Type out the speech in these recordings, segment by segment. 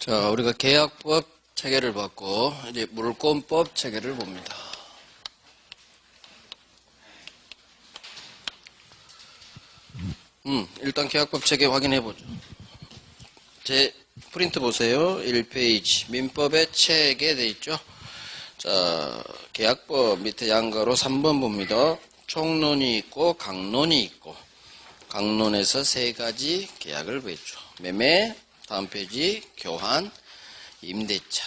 자, 우리가 계약법 체계를 봤고 이제 물권법 체계를 봅니다. 일단 계약법 체계 확인해 보죠. 제 프린트 보세요. 1페이지 민법의 체계 돼 있죠. 자, 계약법 밑에 양가로 3번 봅니다. 총론이 있고 강론이 있고, 강론에서 세 가지 계약을 보였죠. 매매, 다음 페이지 교환, 임대차.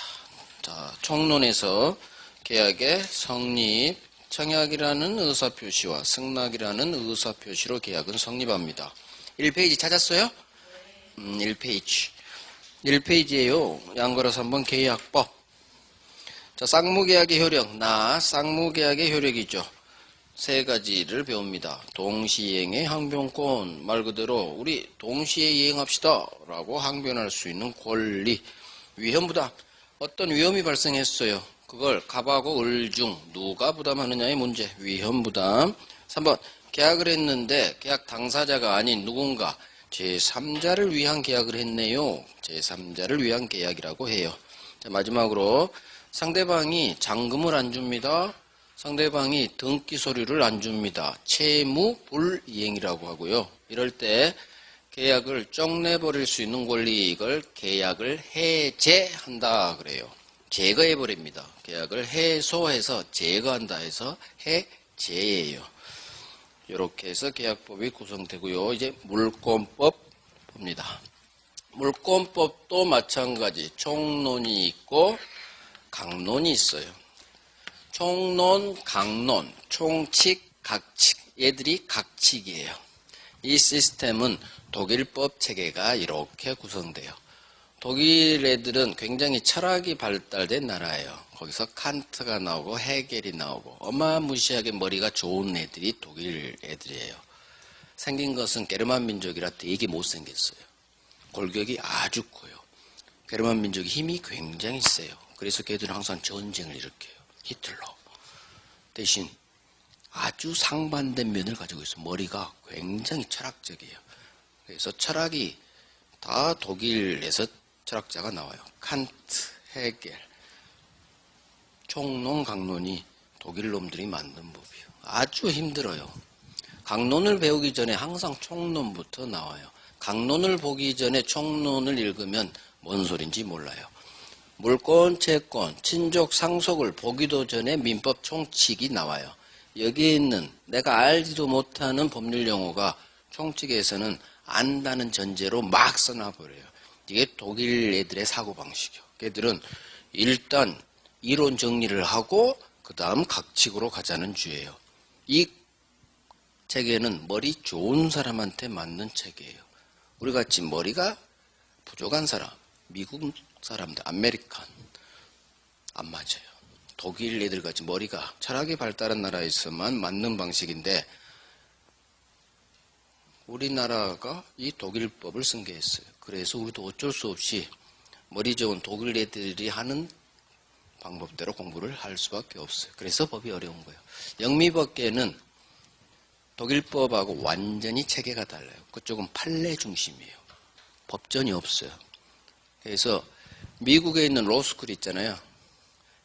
자, 총론에서 계약의 성립, 청약이라는 의사표시와 승낙이라는 의사표시로 계약은 성립합니다. 1페이지 찾았어요? 1페이지. 1페이지에요. 양가로서 한번 계약법. 자, 쌍무계약의 효력. 쌍무계약의 효력이죠. 세 가지를 배웁니다. 동시이행의 항변권. 말 그대로 우리 동시에 이행합시다 라고 항변할 수 있는 권리. 위험부담. 어떤 위험이 발생했어요. 그걸 갑하고 을 중 누가 부담하느냐의 문제. 위험부담. 3번 계약을 했는데 계약 당사자가 아닌 누군가 제3자를 위한 계약을 했네요. 제3자를 위한 계약이라고 해요. 자, 마지막으로 상대방이 잔금을 안 줍니다. 상대방이 등기 서류를 안 줍니다. 채무 불이행이라고 하고요. 이럴 때 계약을 쪽내버릴 수 있는 권리, 이걸 계약을 해제한다 그래요. 제거해버립니다. 계약을 해소해서 제거한다 해서 해제예요. 이렇게 해서 계약법이 구성되고요. 이제 물권법 봅니다. 물권법도 마찬가지 총론이 있고 강론이 있어요. 총론, 강론, 총칙, 각칙, 얘들이 각칙이에요. 이 시스템은 독일법 체계가 이렇게 구성돼요. 독일 애들은 굉장히 철학이 발달된 나라예요. 거기서 칸트가 나오고 헤겔이 나오고 어마무시하게 머리가 좋은 애들이 독일 애들이에요. 생긴 것은 게르만 민족이라 되게 못생겼어요. 골격이 아주 커요. 게르만 민족이 힘이 굉장히 세요. 그래서 걔들은 항상 전쟁을 일으켜요. 히틀러. 대신 아주 상반된 면을 가지고 있어요. 머리가 굉장히 철학적이에요. 그래서 철학이 다 독일에서 철학자가 나와요. 칸트, 헤겔, 총론, 강론이 독일 놈들이 만든 법이에요. 아주 힘들어요. 강론을 배우기 전에 항상 총론부터 나와요. 강론을 보기 전에 총론을 읽으면 뭔 소린지 몰라요. 물권, 채권, 친족, 상속을 보기도 전에 민법 총칙이 나와요. 여기에 있는 내가 알지도 못하는 법률 용어가 총칙에서는 안다는 전제로 막 써놔버려요. 이게 독일 애들의 사고방식이요. 걔들은 일단 이론 정리를 하고 그 다음 각칙으로 가자는 주예요. 이 체계는 머리 좋은 사람한테 맞는 체계예요. 우리같이 머리가 부족한 사람, 미국 사람들, 아메리칸 안 맞아요. 독일 애들같이 머리가 철학이 발달한 나라에서만 맞는 방식인데 우리나라가 이 독일법을 승계했어요. 그래서 우리도 어쩔 수 없이 머리 좋은 독일 애들이 하는 방법대로 공부를 할 수밖에 없어요. 그래서 법이 어려운 거예요. 영미법계는 독일법하고 완전히 체계가 달라요. 그쪽은 판례 중심이에요. 법전이 없어요. 그래서 미국에 있는 로스쿨 있잖아요.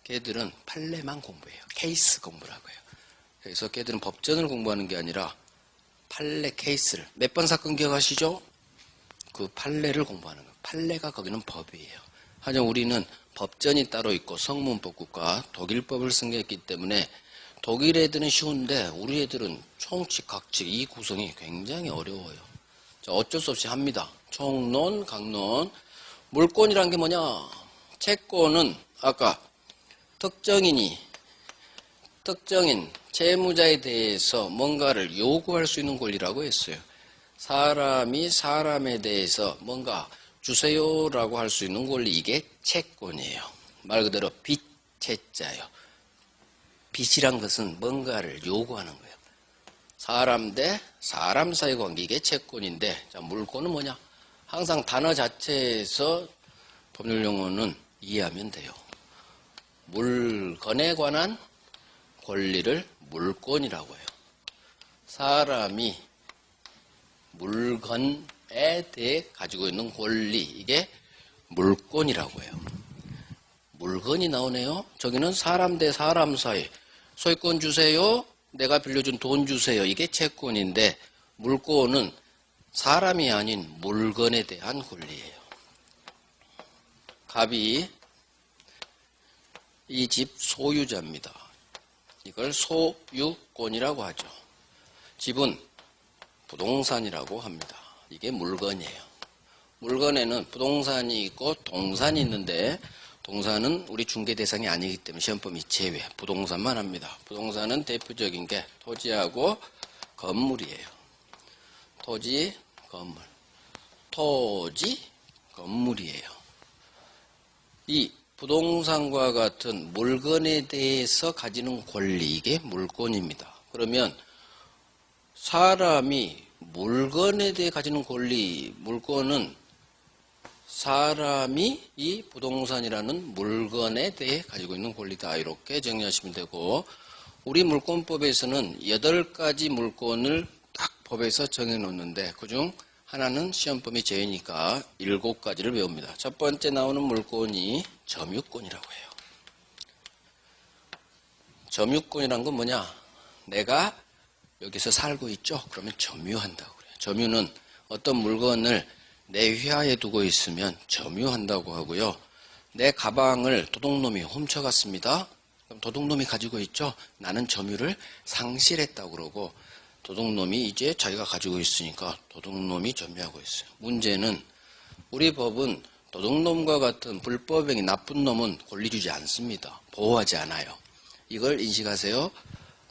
걔들은 판례만 공부해요. 케이스 공부라고 해요. 그래서 걔들은 법전을 공부하는 게 아니라 판례 케이스를, 몇 번 사건 기억하시죠? 그 판례를 공부하는 거예요. 판례가 거기는 법이에요. 하지만 우리는 법전이 따로 있고 성문법 국가 독일법을 승계했기 때문에 독일 애들은 쉬운데 우리 애들은 총칙, 각칙 이 구성이 굉장히 어려워요. 자, 어쩔 수 없이 합니다. 총론, 강론. 물권이란 게 뭐냐? 채권은 아까 특정인, 채무자에 대해서 뭔가를 요구할 수 있는 권리라고 했어요. 사람이 사람에 대해서 뭔가 주세요라고 할 수 있는 권리, 이게 채권이에요. 말 그대로 빚, 채자예요. 빚이란 것은 뭔가를 요구하는 거예요. 사람 대 사람 사이 관계, 이게 채권인데, 자, 물권은 뭐냐? 항상 단어 자체에서 법률 용어는 이해하면 돼요. 물건에 관한 권리를 물권이라고 해요. 사람이 물건에 대해 가지고 있는 권리, 이게 물권이라고 해요. 물건이 나오네요. 저기는 사람 대 사람 사이. 소유권 주세요. 내가 빌려준 돈 주세요. 이게 채권인데 물권은 사람이 아닌 물건에 대한 권리예요. 갑이 이 집 소유자입니다. 이걸 소유권이라고 하죠. 집은 부동산이라고 합니다. 이게 물건이에요. 물건에는 부동산이 있고 동산이 있는데 동산은 우리 중개 대상이 아니기 때문에 시험범위 제외, 부동산만 합니다. 부동산은 대표적인 게 토지하고 건물이에요. 토지, 건물. 토지, 건물이에요. 이 부동산과 같은 물건에 대해서 가지는 권리, 이게 물권입니다. 그러면 사람이 물건에 대해 가지는 권리, 물권은 사람이 이 부동산이라는 물건에 대해 가지고 있는 권리다. 이렇게 정리하시면 되고, 우리 물권법에서는 8가지 물권을 딱 법에서 정해놓는데 그중 하나는 시험범위 제외니까 7가지를 배웁니다. 첫 번째 나오는 물권이 점유권이라고 해요. 점유권이란 건 뭐냐? 내가 여기서 살고 있죠? 그러면 점유한다고 그래요. 점유는 어떤 물건을 내 휘하에 두고 있으면 점유한다고 하고요. 내 가방을 도둑놈이 훔쳐갔습니다. 그럼 도둑놈이 가지고 있죠? 나는 점유를 상실했다고 그러고 도둑놈이 이제 자기가 가지고 있으니까 도둑놈이 점유하고 있어요. 문제는 우리 법은 도둑놈과 같은 불법행위 나쁜 놈은 권리 주지 않습니다. 보호하지 않아요. 이걸 인식하세요.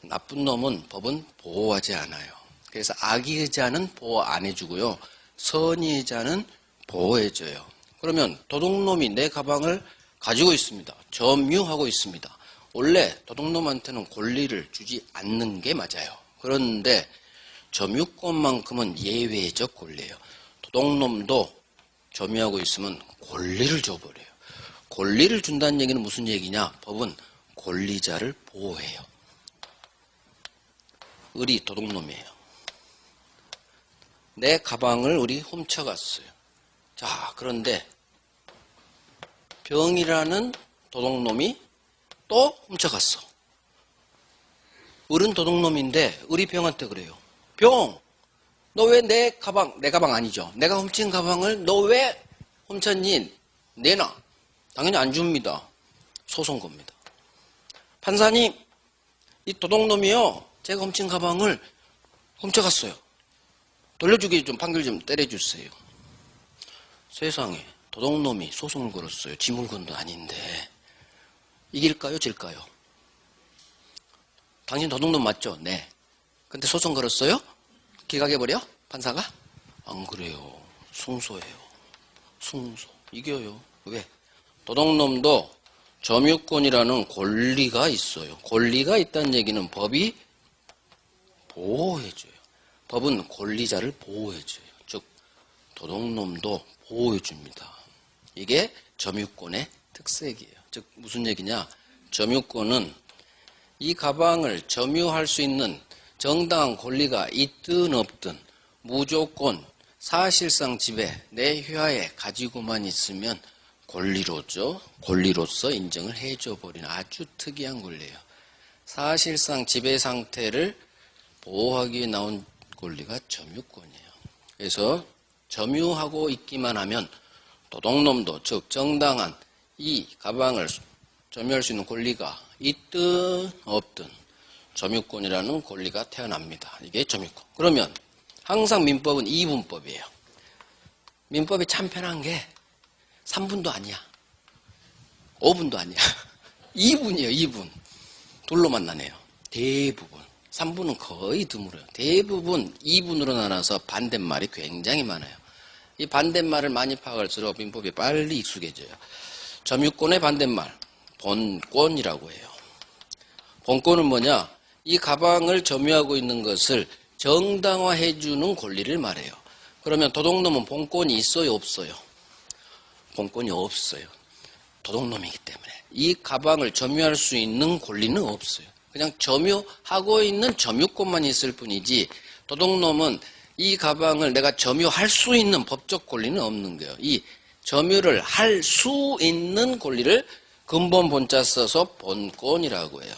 나쁜 놈은 법은 보호하지 않아요. 그래서 악의자는 보호 안 해주고요. 선의자는 보호해줘요. 그러면 도둑놈이 내 가방을 가지고 있습니다. 점유하고 있습니다. 원래 도둑놈한테는 권리를 주지 않는 게 맞아요. 그런데 점유권만큼은 예외적 권리예요. 도둑놈도 점유하고 있으면 권리를 줘버려요. 권리를 준다는 얘기는 무슨 얘기냐? 법은 권리자를 보호해요. 을이 도둑놈이에요. 내 가방을 을이 훔쳐갔어요. 자, 그런데 병이라는 도둑놈이 또 훔쳐갔어. 을은 도둑놈인데 을이 병한테 그래요. 병, 너 왜 내 가방 아니죠? 내가 훔친 가방을 너 왜 훔쳤니? 내놔. 당연히 안 줍니다. 소송 겁니다. 판사님, 이 도둑놈이요. 제가 훔친 가방을 훔쳐갔어요. 돌려주기 좀 판결 좀 때려주세요. 세상에 도둑놈이 소송을 걸었어요. 지 물건도 아닌데 이길까요? 질까요? 당신 도둑놈 맞죠? 네. 근데 소송 걸었어요? 기각해버려? 판사가? 안 그래요. 승소해요. 승소. 이겨요. 왜? 도둑놈도 점유권이라는 권리가 있어요. 권리가 있다는 얘기는 법이 보호해줘요. 법은 권리자를 보호해줘요. 즉 도둑놈도 보호해줍니다. 이게 점유권의 특색이에요. 즉 무슨 얘기냐? 점유권은 이 가방을 점유할 수 있는 정당한 권리가 있든 없든 무조건 사실상 집에 내 휘하에 가지고만 있으면 권리로서 인정을 해줘 버리는 아주 특이한 권리예요. 사실상 지배 상태를 보호하기 위해 나온 권리가 점유권이에요. 그래서 점유하고 있기만 하면 도둑놈도 즉 정당한 이 가방을 점유할 수 있는 권리가 있든 없든 점유권이라는 권리가 태어납니다. 이게 점유권. 그러면 항상 민법은 이분법이에요. 민법이 참 편한 게 3분도 아니야. 5분도 아니야. 2분이에요. 2분. 둘로만 나네요. 대부분. 3분은 거의 드물어요. 대부분 2분으로 나눠서 반대말이 굉장히 많아요. 이 반대말을 많이 파악할수록 민법이 빨리 익숙해져요. 점유권의 반대말, 본권이라고 해요. 본권은 뭐냐? 이 가방을 점유하고 있는 것을 정당화해주는 권리를 말해요. 그러면 도둑놈은 본권이 있어요? 없어요? 본권이 없어요. 도둑놈이기 때문에. 이 가방을 점유할 수 있는 권리는 없어요. 그냥 점유하고 있는 점유권만 있을 뿐이지 도둑놈은 이 가방을 내가 점유할 수 있는 법적 권리는 없는 거예요. 이 점유를 할 수 있는 권리를 근본 본자 써서 본권이라고 해요.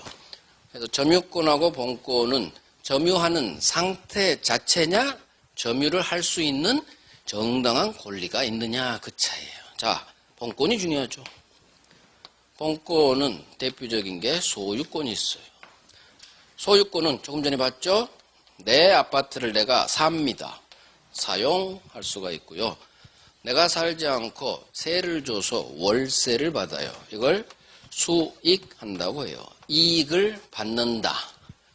그래서 점유권하고 본권은 점유하는 상태 자체냐, 점유를 할 수 있는 정당한 권리가 있느냐 그 차이예요. 자, 본권이 중요하죠. 본권은 대표적인 게 소유권이 있어요. 소유권은 조금 전에 봤죠? 내 아파트를 내가 삽니다. 사용할 수가 있고요. 내가 살지 않고 세를 줘서 월세를 받아요. 이걸 수익한다고 해요. 이익을 받는다.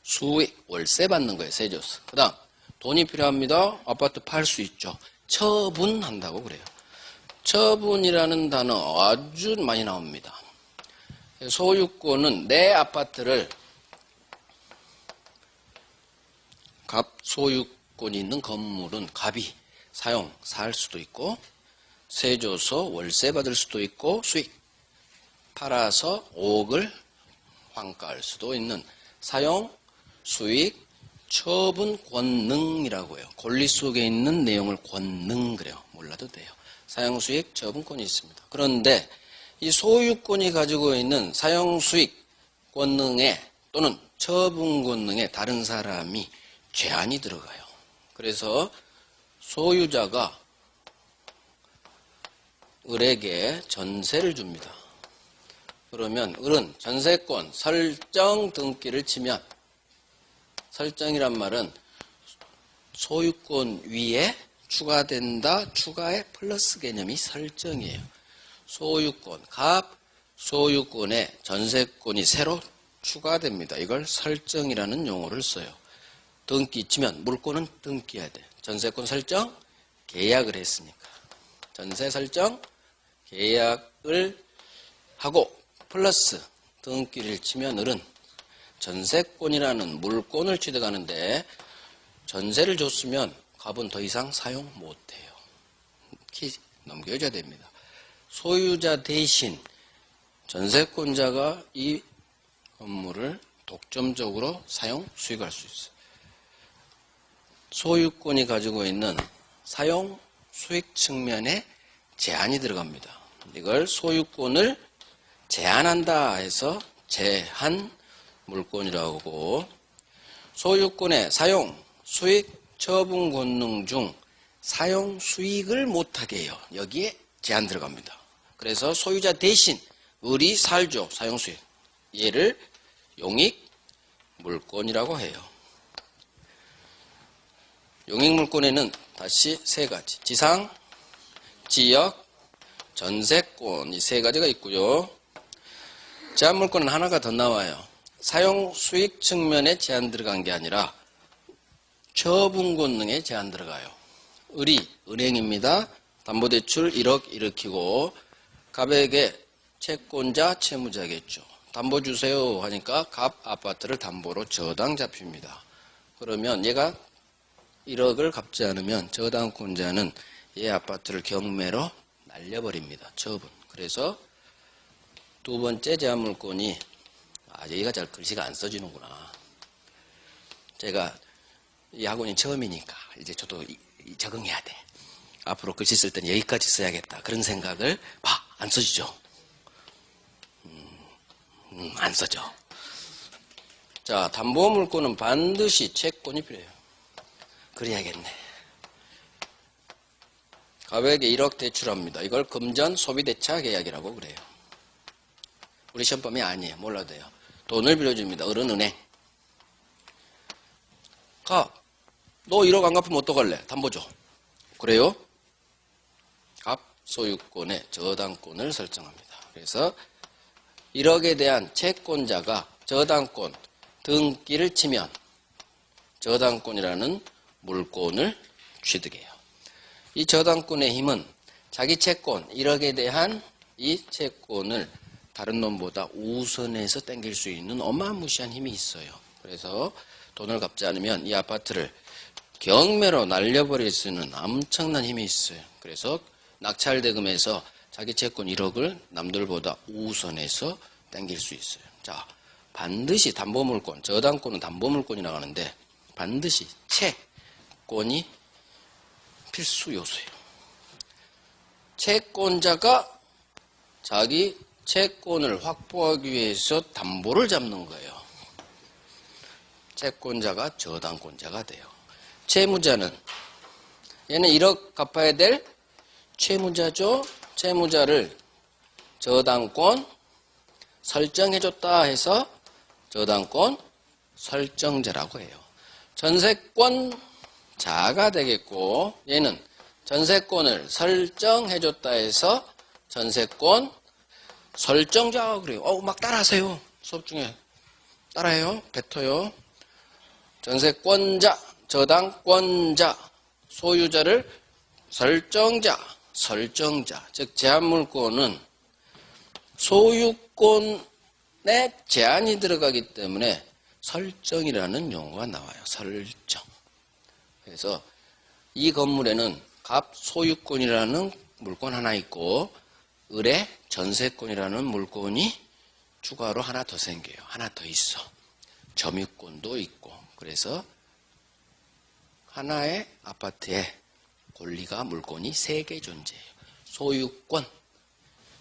수익, 월세 받는 거예요. 세 줘서. 그 다음 돈이 필요합니다. 아파트 팔 수 있죠. 처분한다고 그래요. 처분이라는 단어 아주 많이 나옵니다. 소유권은 내 아파트를 소유권이 있는 건물은 갑이 살 수도 있고 세 줘서 월세 받을 수도 있고 수익 팔아서 5억을 환가할 수도 있는 사용, 수익, 처분, 권능이라고 해요. 권리 속에 있는 내용을 권능 그래요. 몰라도 돼요. 사용, 수익, 처분권이 있습니다. 그런데 이 소유권이 가지고 있는 사용, 수익, 권능에 또는 처분 권능에 다른 사람이 제한이 들어가요. 그래서 소유자가 을에게 전세를 줍니다. 그러면 을은 전세권 설정 등기를 치면 설정이란 말은 소유권 위에 추가된다. 추가의 플러스 개념이 설정이에요. 소유권, 소유권에 전세권이 새로 추가됩니다. 이걸 설정이라는 용어를 써요. 등기 치면 물권은 등기해야 돼. 전세권 설정, 계약을 했으니까. 전세 설정, 계약을 하고 플러스 등기를 치면 을은 전세권이라는 물권을 취득하는데 전세를 줬으면 갑은 더 이상 사용 못해요. 넘겨줘야 됩니다. 소유자 대신 전세권자가 이 건물을 독점적으로 사용, 수익할 수 있어요. 소유권이 가지고 있는 사용, 수익 측면에 제한이 들어갑니다. 이걸 소유권을 제한한다 해서 제한 물권이라고 하고 소유권의 사용, 수익, 처분 권능 중 사용, 수익을 못하게 해요. 여기에 제한 들어갑니다. 그래서 소유자 대신 을이 살죠. 사용, 수익. 얘를 용익 물권이라고 해요. 용익 물권에는 다시 세 가지. 지상, 지역, 전세권 이 세 가지가 있고요. 제한 물권은 하나가 더 나와요. 사용, 수익 측면에 제한 들어간 게 아니라 처분 권능에 제한 들어가요. 을이 은행입니다. 담보대출 1억 일으키고 갑에게 채권자, 채무자겠죠. 담보 주세요 하니까 갑 아파트를 담보로 저당 잡힙니다. 그러면 얘가 1억을 갚지 않으면 저당권자는 얘 아파트를 경매로 날려버립니다. 처분. 그래서 두 번째 제한물권이 얘가 잘 글씨가 안 써지는구나. 제가 이 학원이 처음이니까 이제 저도 적응해야 돼. 앞으로 글씨 쓸 때는 여기까지 써야겠다. 그런 생각을 안 써지죠. 안 써져. 자, 담보물권은 반드시 채권이 필요해요. 그래야겠네. 갑에게 1억 대출합니다. 이걸 금전 소비대차 계약이라고 그래요. 우리 시험범위 아니에요. 몰라도 돼요. 돈을 빌려줍니다. 을은 은행. 갑, 너 1억 안 갚으면 어떡할래? 담보 줘. 그래요? 갑 소유권의 저당권을 설정합니다. 그래서 1억에 대한 채권자가 저당권 등기를 치면 저당권이라는 물권을 취득해요. 이 저당권의 힘은 자기 채권 1억에 대한 이 채권을 다른 놈보다 우선해서 땡길 수 있는 어마무시한 힘이 있어요. 그래서 돈을 갚지 않으면 이 아파트를 경매로 날려버릴 수 있는 엄청난 힘이 있어요. 그래서 낙찰대금에서 자기 채권 1억을 남들보다 우선해서 땡길 수 있어요. 자, 반드시 담보물권, 저당권은 담보물권이 나가는데 반드시 채권이 필수 요소예요. 채권자가 자기 채권을 확보하기 위해서 담보를 잡는 거예요. 채권자가 저당권자가 돼요. 채무자는 얘는 1억 갚아야 될 채무자죠. 채무자를 저당권 설정해줬다 해서 저당권 설정자라고 해요. 전세권자가 되겠고 얘는 전세권을 설정해줬다 해서 전세권 설정자 그래요. 막 따라하세요. 수업 중에 따라해요. 뱉어요. 전세권자, 저당권자, 소유자를 설정자, 즉 제한물권은 소유권에 제한이 들어가기 때문에 설정이라는 용어가 나와요. 설정. 그래서 이 건물에는 갑소유권이라는 물권 하나 있고 을의 전세권이라는 물권이 추가로 하나 더 생겨요. 하나 더 있어. 점유권도 있고. 그래서 하나의 아파트에 권리가 물권이 3개 존재해요. 소유권,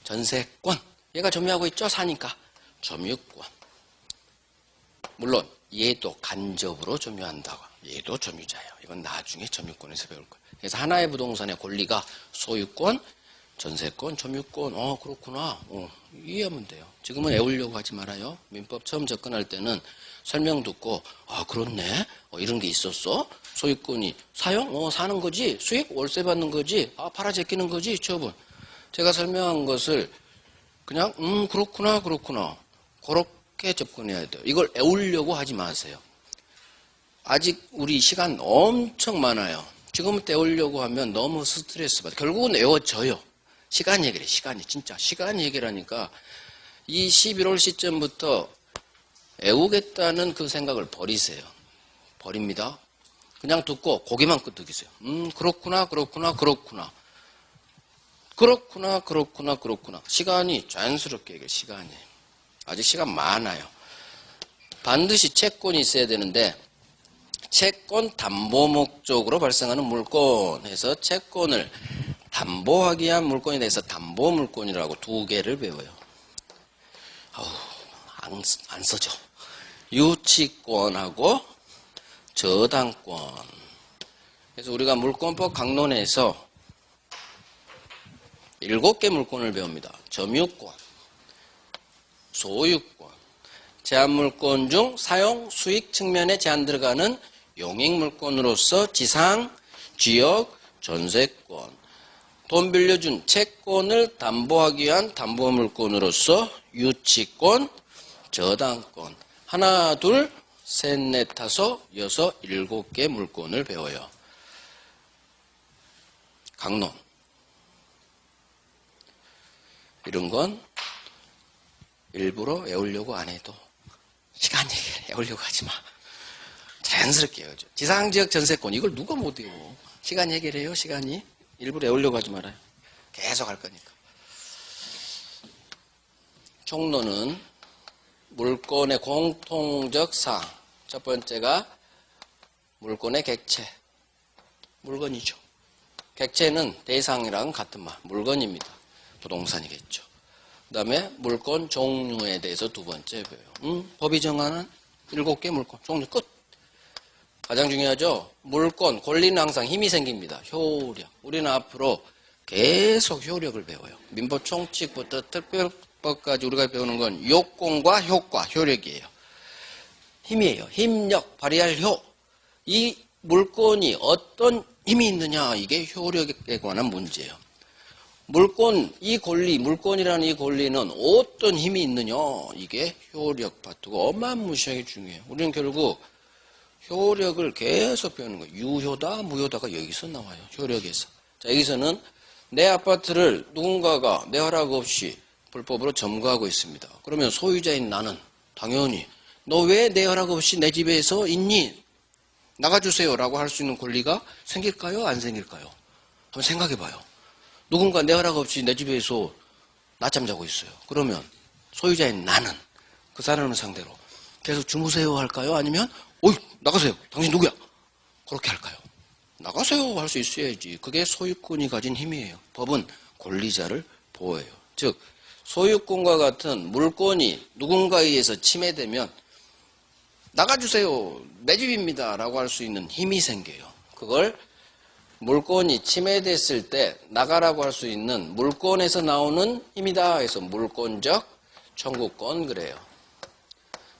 전세권. 얘가 점유하고 있죠? 사니까. 점유권. 물론 얘도 간접으로 점유한다고. 얘도 점유자예요. 이건 나중에 점유권에서 배울 거예요. 그래서 하나의 부동산의 권리가 소유권, 전세권, 점유권. 그렇구나. 이해하면 돼요. 지금은 애우려고 하지 말아요. 민법 처음 접근할 때는 설명 듣고 그렇네. 이런 게 있었어. 소유권이 사용? 사는 거지. 수익? 월세 받는 거지. 팔아 제끼는 거지. 처분. 제가 설명한 것을 그냥 그렇구나. 그렇게 접근해야 돼요. 이걸 애우려고 하지 마세요. 아직 우리 시간 엄청 많아요. 지금부터 애우려고 하면 너무 스트레스 받아요. 결국은 애워져요. 시간 얘기래. 진짜 시간 얘기라니까 이 11월 시점부터 애우겠다는 그 생각을 버리세요. 버립니다. 그냥 듣고 고개만 끄덕이세요. 그렇구나. 시간이 자연스럽게 얘기해요. 시간이. 아직 시간 많아요. 반드시 채권이 있어야 되는데 채권 담보 목적으로 발생하는 물권 해서 채권을 담보하기 위한 물권에 대해서 담보 물권이라고 2개를 배워요. 안 써져. 유치권하고 저당권. 그래서 우리가 물권법 강론에서 7개 물권을 배웁니다. 점유권, 소유권, 제한물권 중 사용, 수익 측면에 제한 들어가는 용익물권으로서 지상, 지역, 전세권, 돈 빌려준 채권을 담보하기 위한 담보물권으로서 유치권, 저당권, 하나, 둘, 셋, 넷, 다섯, 여섯, 7개 물권을 배워요. 강론. 이런 건 일부러 외우려고 안 해도 시간 얘기를 외우려고 하지 마. 자연스럽게 외워줘. 지상지역 전세권 이걸 누가 못 외워. 시간 얘기를 해요. 시간이. 일부러 외우려고 하지 말아요. 계속 할 거니까. 총론은 물권의 공통적 사항. 첫 번째가 물권의 객체. 물건이죠. 객체는 대상이랑 같은 말. 물건입니다. 부동산이겠죠. 그 다음에 물권 종류에 대해서 2번째 배워요. 법이 정하는 7개 물권. 종류 끝. 가장 중요하죠. 물권, 권리는 항상 힘이 생깁니다. 효력. 우리는 앞으로 계속 효력을 배워요. 민법 총칙부터 특별법까지 우리가 배우는 건 요건과 효과, 효력이에요. 힘이에요. 힘력, 발휘할 효. 이 물권이 어떤 힘이 있느냐. 이게 효력에 관한 문제예요. 물권, 이 권리, 물권이라는 이 권리는 어떤 힘이 있느냐. 이게 효력 파트가 어마무시하게 중요해요. 우리는 결국 효력을 계속 배우는 거예요. 유효다, 무효다가 여기서 나와요. 효력에서. 자, 여기서는 내 아파트를 누군가가 내 허락 없이 불법으로 점거하고 있습니다. 그러면 소유자인 나는 당연히 너 왜 내 허락 없이 내 집에서 있니? 나가주세요 라고 할 수 있는 권리가 생길까요? 안 생길까요? 한번 생각해봐요. 누군가 내 허락 없이 내 집에서 낮잠 자고 있어요. 그러면 소유자인 나는 그 사람을 상대로 계속 주무세요 할까요? 아니면 어이 나가세요. 당신 누구야? 그렇게 할까요? 나가세요 할 수 있어야지. 그게 소유권이 가진 힘이에요. 법은 권리자를 보호해요. 즉 소유권과 같은 물권이 누군가에 의해서 침해되면 나가주세요. 내 집입니다. 라고 할 수 있는 힘이 생겨요. 그걸 물권이 침해됐을 때 나가라고 할 수 있는 물권에서 나오는 힘이다 해서 물권적 청구권 그래요.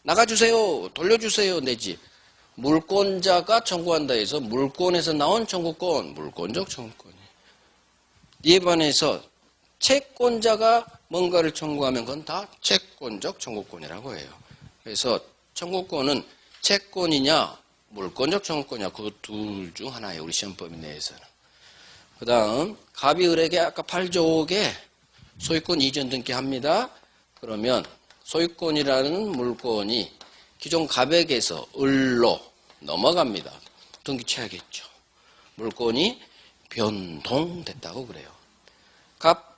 나가주세요. 돌려주세요. 내 집. 물권자가 청구한다 해서 물권에서 나온 청구권, 물권적 청구권이에요. 이에 반해서 채권자가 뭔가를 청구하면 그건 다 채권적 청구권이라고 해요. 그래서 청구권은 채권이냐 물권적 청구권이냐 그 둘 중 하나예요. 우리 시험법 내에서는. 그 다음 갑이 을에게 아까 8조5개 소유권 이전 등기합니다. 그러면 소유권이라는 물권이 기존 갑에게서 을로 넘어갑니다. 등기쳐야겠죠. 물권이 변동됐다고 그래요. 갑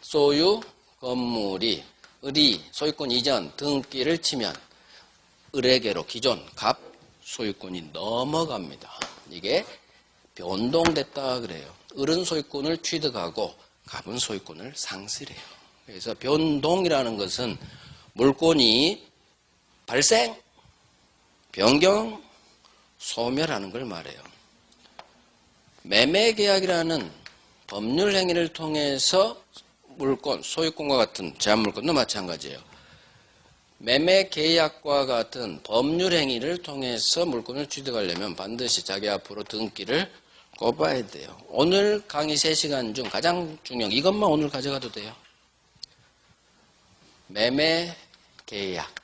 소유 건물이 을이 소유권 이전 등기를 치면 을에게로 기존 갑 소유권이 넘어갑니다. 이게 변동됐다 그래요. 을은 소유권을 취득하고 갑은 소유권을 상실해요. 그래서 변동이라는 것은 물권이 발생, 변경, 소멸하는 걸 말해요. 매매계약이라는 법률 행위를 통해서 물권, 소유권과 같은 제한물권도 마찬가지예요. 매매계약과 같은 법률 행위를 통해서 물권을 취득하려면 반드시 자기 앞으로 등기를 꼽아야 돼요. 오늘 강의 3시간 중 가장 중요한 이것만 오늘 가져가도 돼요. 매매계약.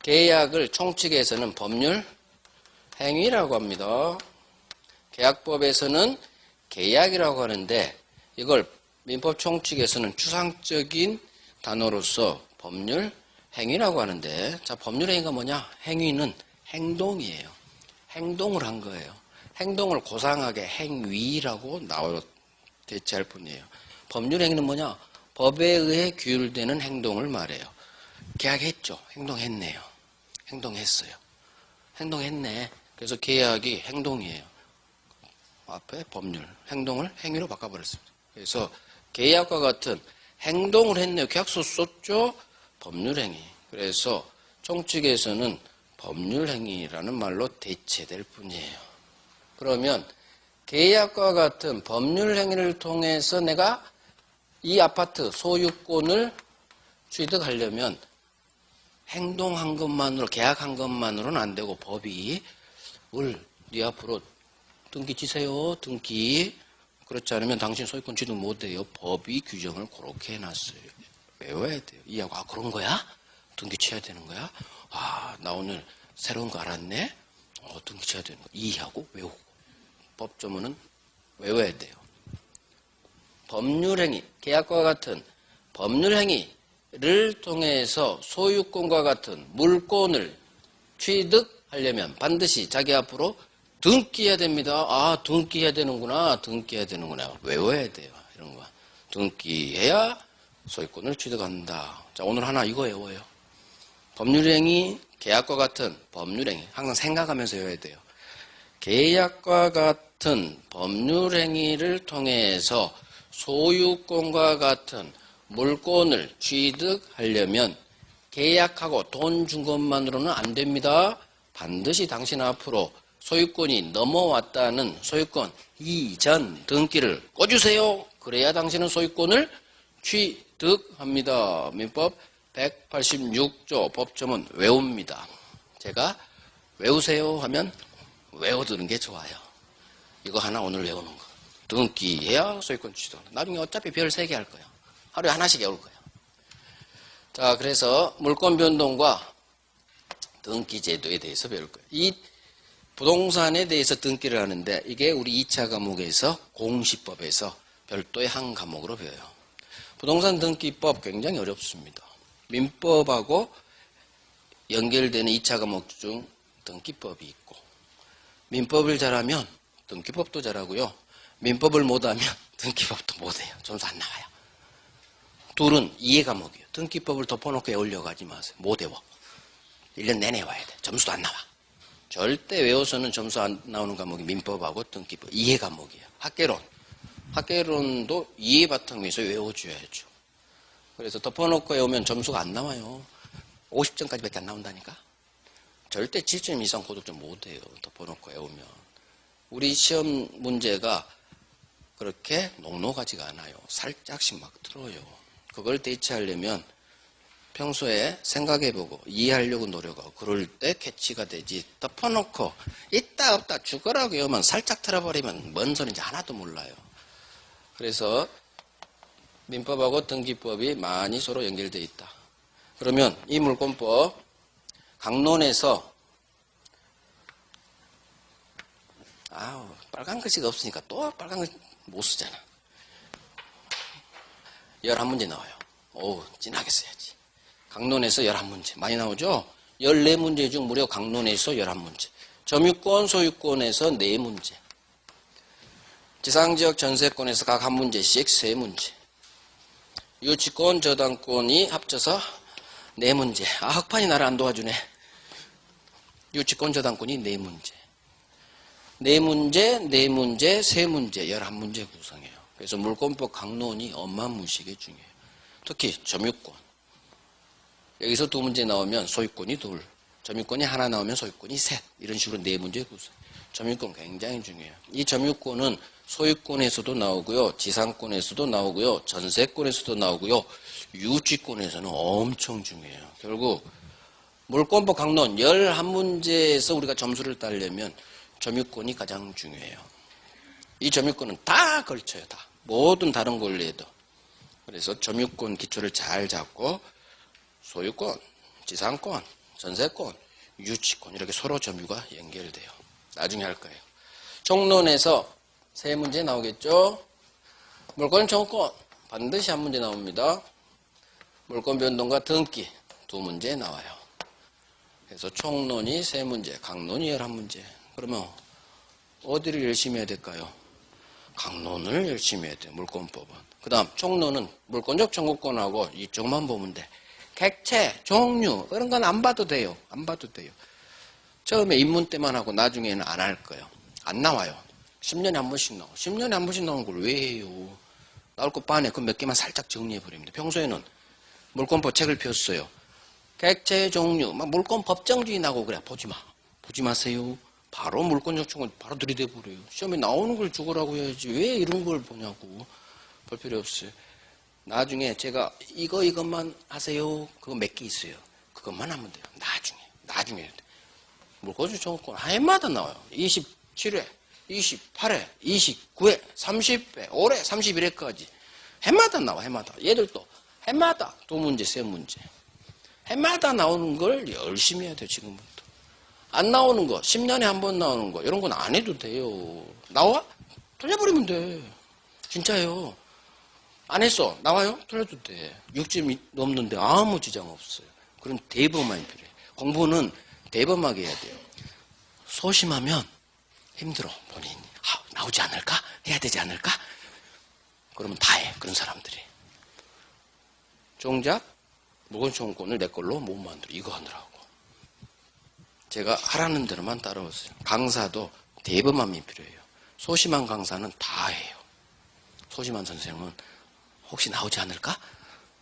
계약을 총칙에서는 법률 행위라고 합니다. 계약법에서는 계약이라고 하는데 이걸 민법 총칙에서는 추상적인 단어로서 법률 행위라고 하는데 자 법률 행위가 뭐냐? 행위는 행동이에요. 행동을 한 거예요. 행동을 고상하게 행위라고 대체할 뿐이에요. 법률 행위는 뭐냐? 법에 의해 규율되는 행동을 말해요. 계약했죠. 행동했네요. 행동했어요. 행동했네. 그래서 계약이 행동이에요. 앞에 법률, 행동을 행위로 바꿔버렸습니다. 그래서 계약과 같은 행동을 했네요. 계약서 썼죠. 법률행위. 그래서 총칙에서는 법률행위라는 말로 대체될 뿐이에요. 그러면 계약과 같은 법률행위를 통해서 내가 이 아파트 소유권을 취득하려면 행동한 것만으로 계약한 것만으로는 안 되고 법이 네 앞으로 등기 치세요. 등기. 그렇지 않으면 당신 소유권 취득 못해요. 법이 규정을 그렇게 해놨어요. 외워야 돼요. 이해하고 그런 거야? 등기 쳐야 되는 거야? 나 오늘 새로운 거 알았네. 등기 쳐야 되는 거 이해하고 외우고 법조문은 외워야 돼요. 법률행위, 계약과 같은 법률행위를 통해서 소유권과 같은 물권을 취득하려면 반드시 자기 앞으로 등기해야 됩니다. 등기해야 되는구나. 등기해야 되는구나. 외워야 돼요. 이런 거. 등기해야 소유권을 취득한다. 자, 오늘 하나 이거 외워요. 법률행위, 계약과 같은 법률행위. 항상 생각하면서 외워야 돼요. 계약과 같은 법률행위를 통해서 소유권과 같은 물권을 취득하려면 계약하고 돈 준 것만으로는 안 됩니다. 반드시 당신 앞으로 소유권이 넘어왔다는 소유권 이전 등기를 꿔주세요. 그래야 당신은 소유권을 취득합니다. 민법 186조 법조문 외웁니다. 제가 외우세요 하면 외워두는 게 좋아요. 이거 하나 오늘 외우는 거. 등기해야 소유권 취득. 나중에 어차피 별 3개 할 거예요. 하루에 하나씩 외울 거예요. 자, 그래서 물권 변동과 등기 제도에 대해서 배울 거예요. 이 부동산에 대해서 등기를 하는데 이게 우리 2차 과목에서 공시법에서 별도의 한 과목으로 배워요. 부동산 등기법 굉장히 어렵습니다. 민법하고 연결되는 2차 과목 중 등기법이 있고 민법을 잘하면 등기법도 잘하고요. 민법을 못하면 등기법도 못해요. 점수 안 나와요. 둘은 이해 과목이에요. 등기법을 덮어놓고 외우려고 하지 마세요. 못 외워. 1년 내내 와야 돼. 점수도 안 나와. 절대 외워서는 점수 안 나오는 과목이 민법하고 등기법, 이해 과목이에요. 학계론도 이해 바탕에서 외워줘야죠. 그래서 덮어놓고 외우면 점수가 안 나와요. 50점까지밖에 안 나온다니까. 절대 7점 이상 고득점 못해요. 덮어놓고 외우면. 우리 시험 문제가 그렇게 녹록하지가 않아요. 살짝씩 막 틀어요. 그걸 대체하려면 평소에 생각해보고 이해하려고 노력하고 그럴 때 캐치가 되지. 덮어놓고 있다 없다 죽어라고 외우면 살짝 틀어버리면 뭔 소리인지 하나도 몰라요. 그래서 민법하고 등기법이 많이 서로 연결되어 있다. 그러면 이 물권법 강론에서 빨간 글씨가 없으니까 또 빨간 글씨 못 쓰잖아. 11문제 나와요. 진하게 써야지. 강론에서 11문제 많이 나오죠? 14문제 중 무려 강론에서 11문제. 점유권, 소유권에서 4문제. 지상지역 전세권에서 각 한 문제씩 3문제. 유치권, 저당권이 합쳐서 4문제. 흑판이 나를 안 도와주네. 유치권, 저당권이 4문제. 4문제, 4문제, 3문제, 11문제 구성해요. 그래서 물권법 강론이 어마무시하게 중요해요. 특히 점유권. 여기서 2문제 나오면 소유권이 2, 점유권이 하나 나오면 소유권이 3, 이런 식으로 4문제 구성. 점유권 굉장히 중요해요. 이 점유권은 소유권에서도 나오고요, 지상권에서도 나오고요, 전세권에서도 나오고요, 유치권에서는 엄청 중요해요. 결국 물권법 강론 11문제에서 우리가 점수를 따려면 점유권이 가장 중요해요. 이 점유권은 다 걸쳐요. 다. 모든 다른 권리에도. 그래서 점유권 기초를 잘 잡고 소유권, 지상권, 전세권, 유치권 이렇게 서로 점유가 연결돼요. 나중에 할 거예요. 총론에서 3문제 나오겠죠. 물권 청구권 반드시 한 문제 나옵니다. 물권 변동과 등기 2문제 나와요. 그래서 총론이 3문제, 강론이 11문제. 그러면 어디를 열심히 해야 될까요? 강론을 열심히 해야 돼요. 물권법은. 그 다음 총론은 물권적 청구권하고 이쪽만 보면 돼. 객체, 종류 그런 건 안 봐도 돼요. 안 봐도 돼요. 처음에 입문 때만 하고 나중에는 안 할 거예요. 안 나와요. 10년에 한 번씩 나와. 10년에 한 번씩 나오는 걸 왜 해요? 나올 것 반에 그 몇 개만 살짝 정리해버립니다. 평소에는 물권법 책을 폈어요. 객체, 종류, 막 물권 법정주의 나고 그래. 보지 마. 보지 마세요. 바로 물권적 청구권 바로 들이대버려요. 시험에 나오는 걸 죽으라고 해야지. 왜 이런 걸 보냐고. 볼 필요 없어요. 나중에 제가 이것만 하세요. 그거 몇 개 있어요. 그것만 하면 돼요. 나중에. 물권적 청구권 해마다 나와요. 27회, 28회, 29회, 30회, 올해 31회까지. 해마다 나와, 해마다. 얘들도 해마다 2문제, 3문제. 해마다 나오는 걸 열심히 해야 돼요, 지금부터. 안 나오는 거, 10년에 한 번 나오는 거, 이런 건 안 해도 돼요. 나와? 틀려버리면 돼. 진짜예요. 안 했어. 나와요? 틀려도 돼. 6점 넘는데 아무 지장 없어요. 그런 대범함이 필요해. 공부는 대범하게 해야 돼요. 소심하면 힘들어, 본인이. 나오지 않을까? 해야 되지 않을까? 그러면 다 해, 그런 사람들이. 정작 물권청구권을 내 걸로 못 만들어. 이거 하느라고. 제가 하라는 대로만 따라왔어요. 강사도 대범함이 필요해요. 소심한 강사는 다 해요. 소심한 선생은 혹시 나오지 않을까?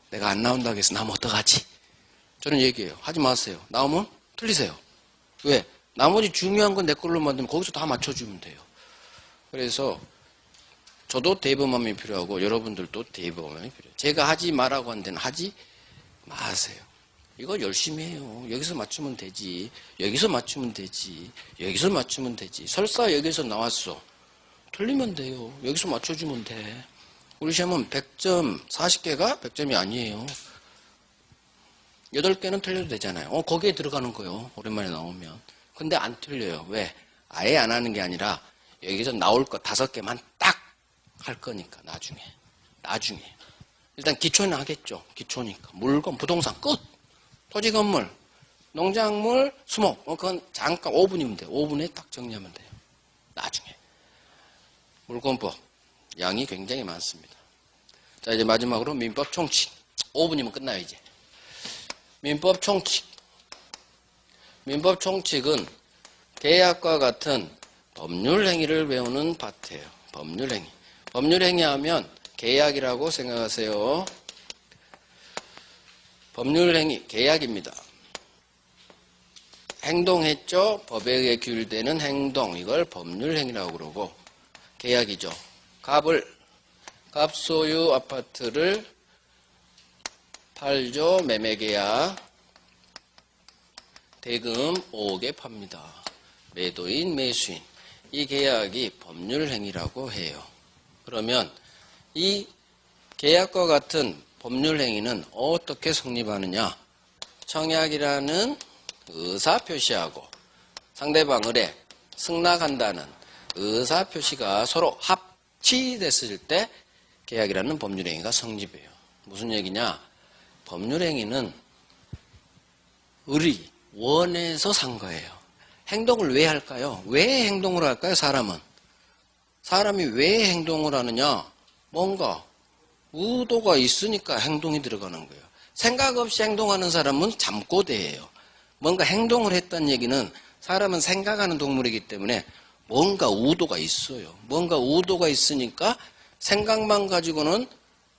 내가 안 나온다고 해서 나오면 어떡하지? 저는 얘기해요. 하지 마세요. 나오면 틀리세요. 왜? 나머지 중요한 건 내 걸로 만들면 거기서 다 맞춰주면 돼요. 그래서 저도 대범함이 필요하고 여러분들도 대범함이 필요해요. 제가 하지 말라고 한 데는 하지 마세요. 이거 열심히 해요. 여기서 맞추면 되지. 여기서 맞추면 되지. 여기서 맞추면 되지. 설사 여기서 나왔어. 틀리면 돼요. 여기서 맞춰주면 돼. 우리 시험은 100점, 40개가 100점이 아니에요. 8개는 틀려도 되잖아요. 거기에 들어가는 거요. 오랜만에 나오면. 근데 안 틀려요. 왜? 아예 안 하는 게 아니라 여기서 나올 거 5개만 딱 할 거니까 나중에. 일단 기초는 하겠죠. 기초니까. 물건, 부동산 끝. 토지 건물, 농작물, 수목. 그건 잠깐 5분이면 돼요. 5분에 딱 정리하면 돼요. 나중에. 물권법. 양이 굉장히 많습니다. 자, 이제 마지막으로 민법 총칙. 5분이면 끝나요, 이제. 민법 총칙. 민법 총칙은 계약과 같은 법률 행위를 배우는 파트예요. 법률 행위. 법률 행위 하면 계약이라고 생각하세요. 법률 행위, 계약입니다. 행동했죠? 법에 의해 규율되는 행동, 이걸 법률 행위라고 그러고, 계약이죠. 갑 소유 아파트를 팔죠. 매매계약. 대금 5억에 팝니다. 매도인, 매수인. 이 계약이 법률 행위라고 해요. 그러면 이 계약과 같은 법률 행위는 어떻게 성립하느냐? 청약이라는 의사 표시하고 상대방 을에 승낙한다는 의사 표시가 서로 합치됐을 때 계약이라는 법률 행위가 성립해요. 무슨 얘기냐? 법률 행위는 을이 원해서 산 거예요. 행동을 왜 할까요? 왜 행동을 할까요? 사람이 왜 행동을 하느냐? 뭔가 의도가 있으니까 행동이 들어가는 거예요. 생각 없이 행동하는 사람은 잠꼬대예요. 뭔가 행동을 했다는 얘기는 사람은 생각하는 동물이기 때문에 뭔가 의도가 있어요. 뭔가 의도가 있으니까 생각만 가지고는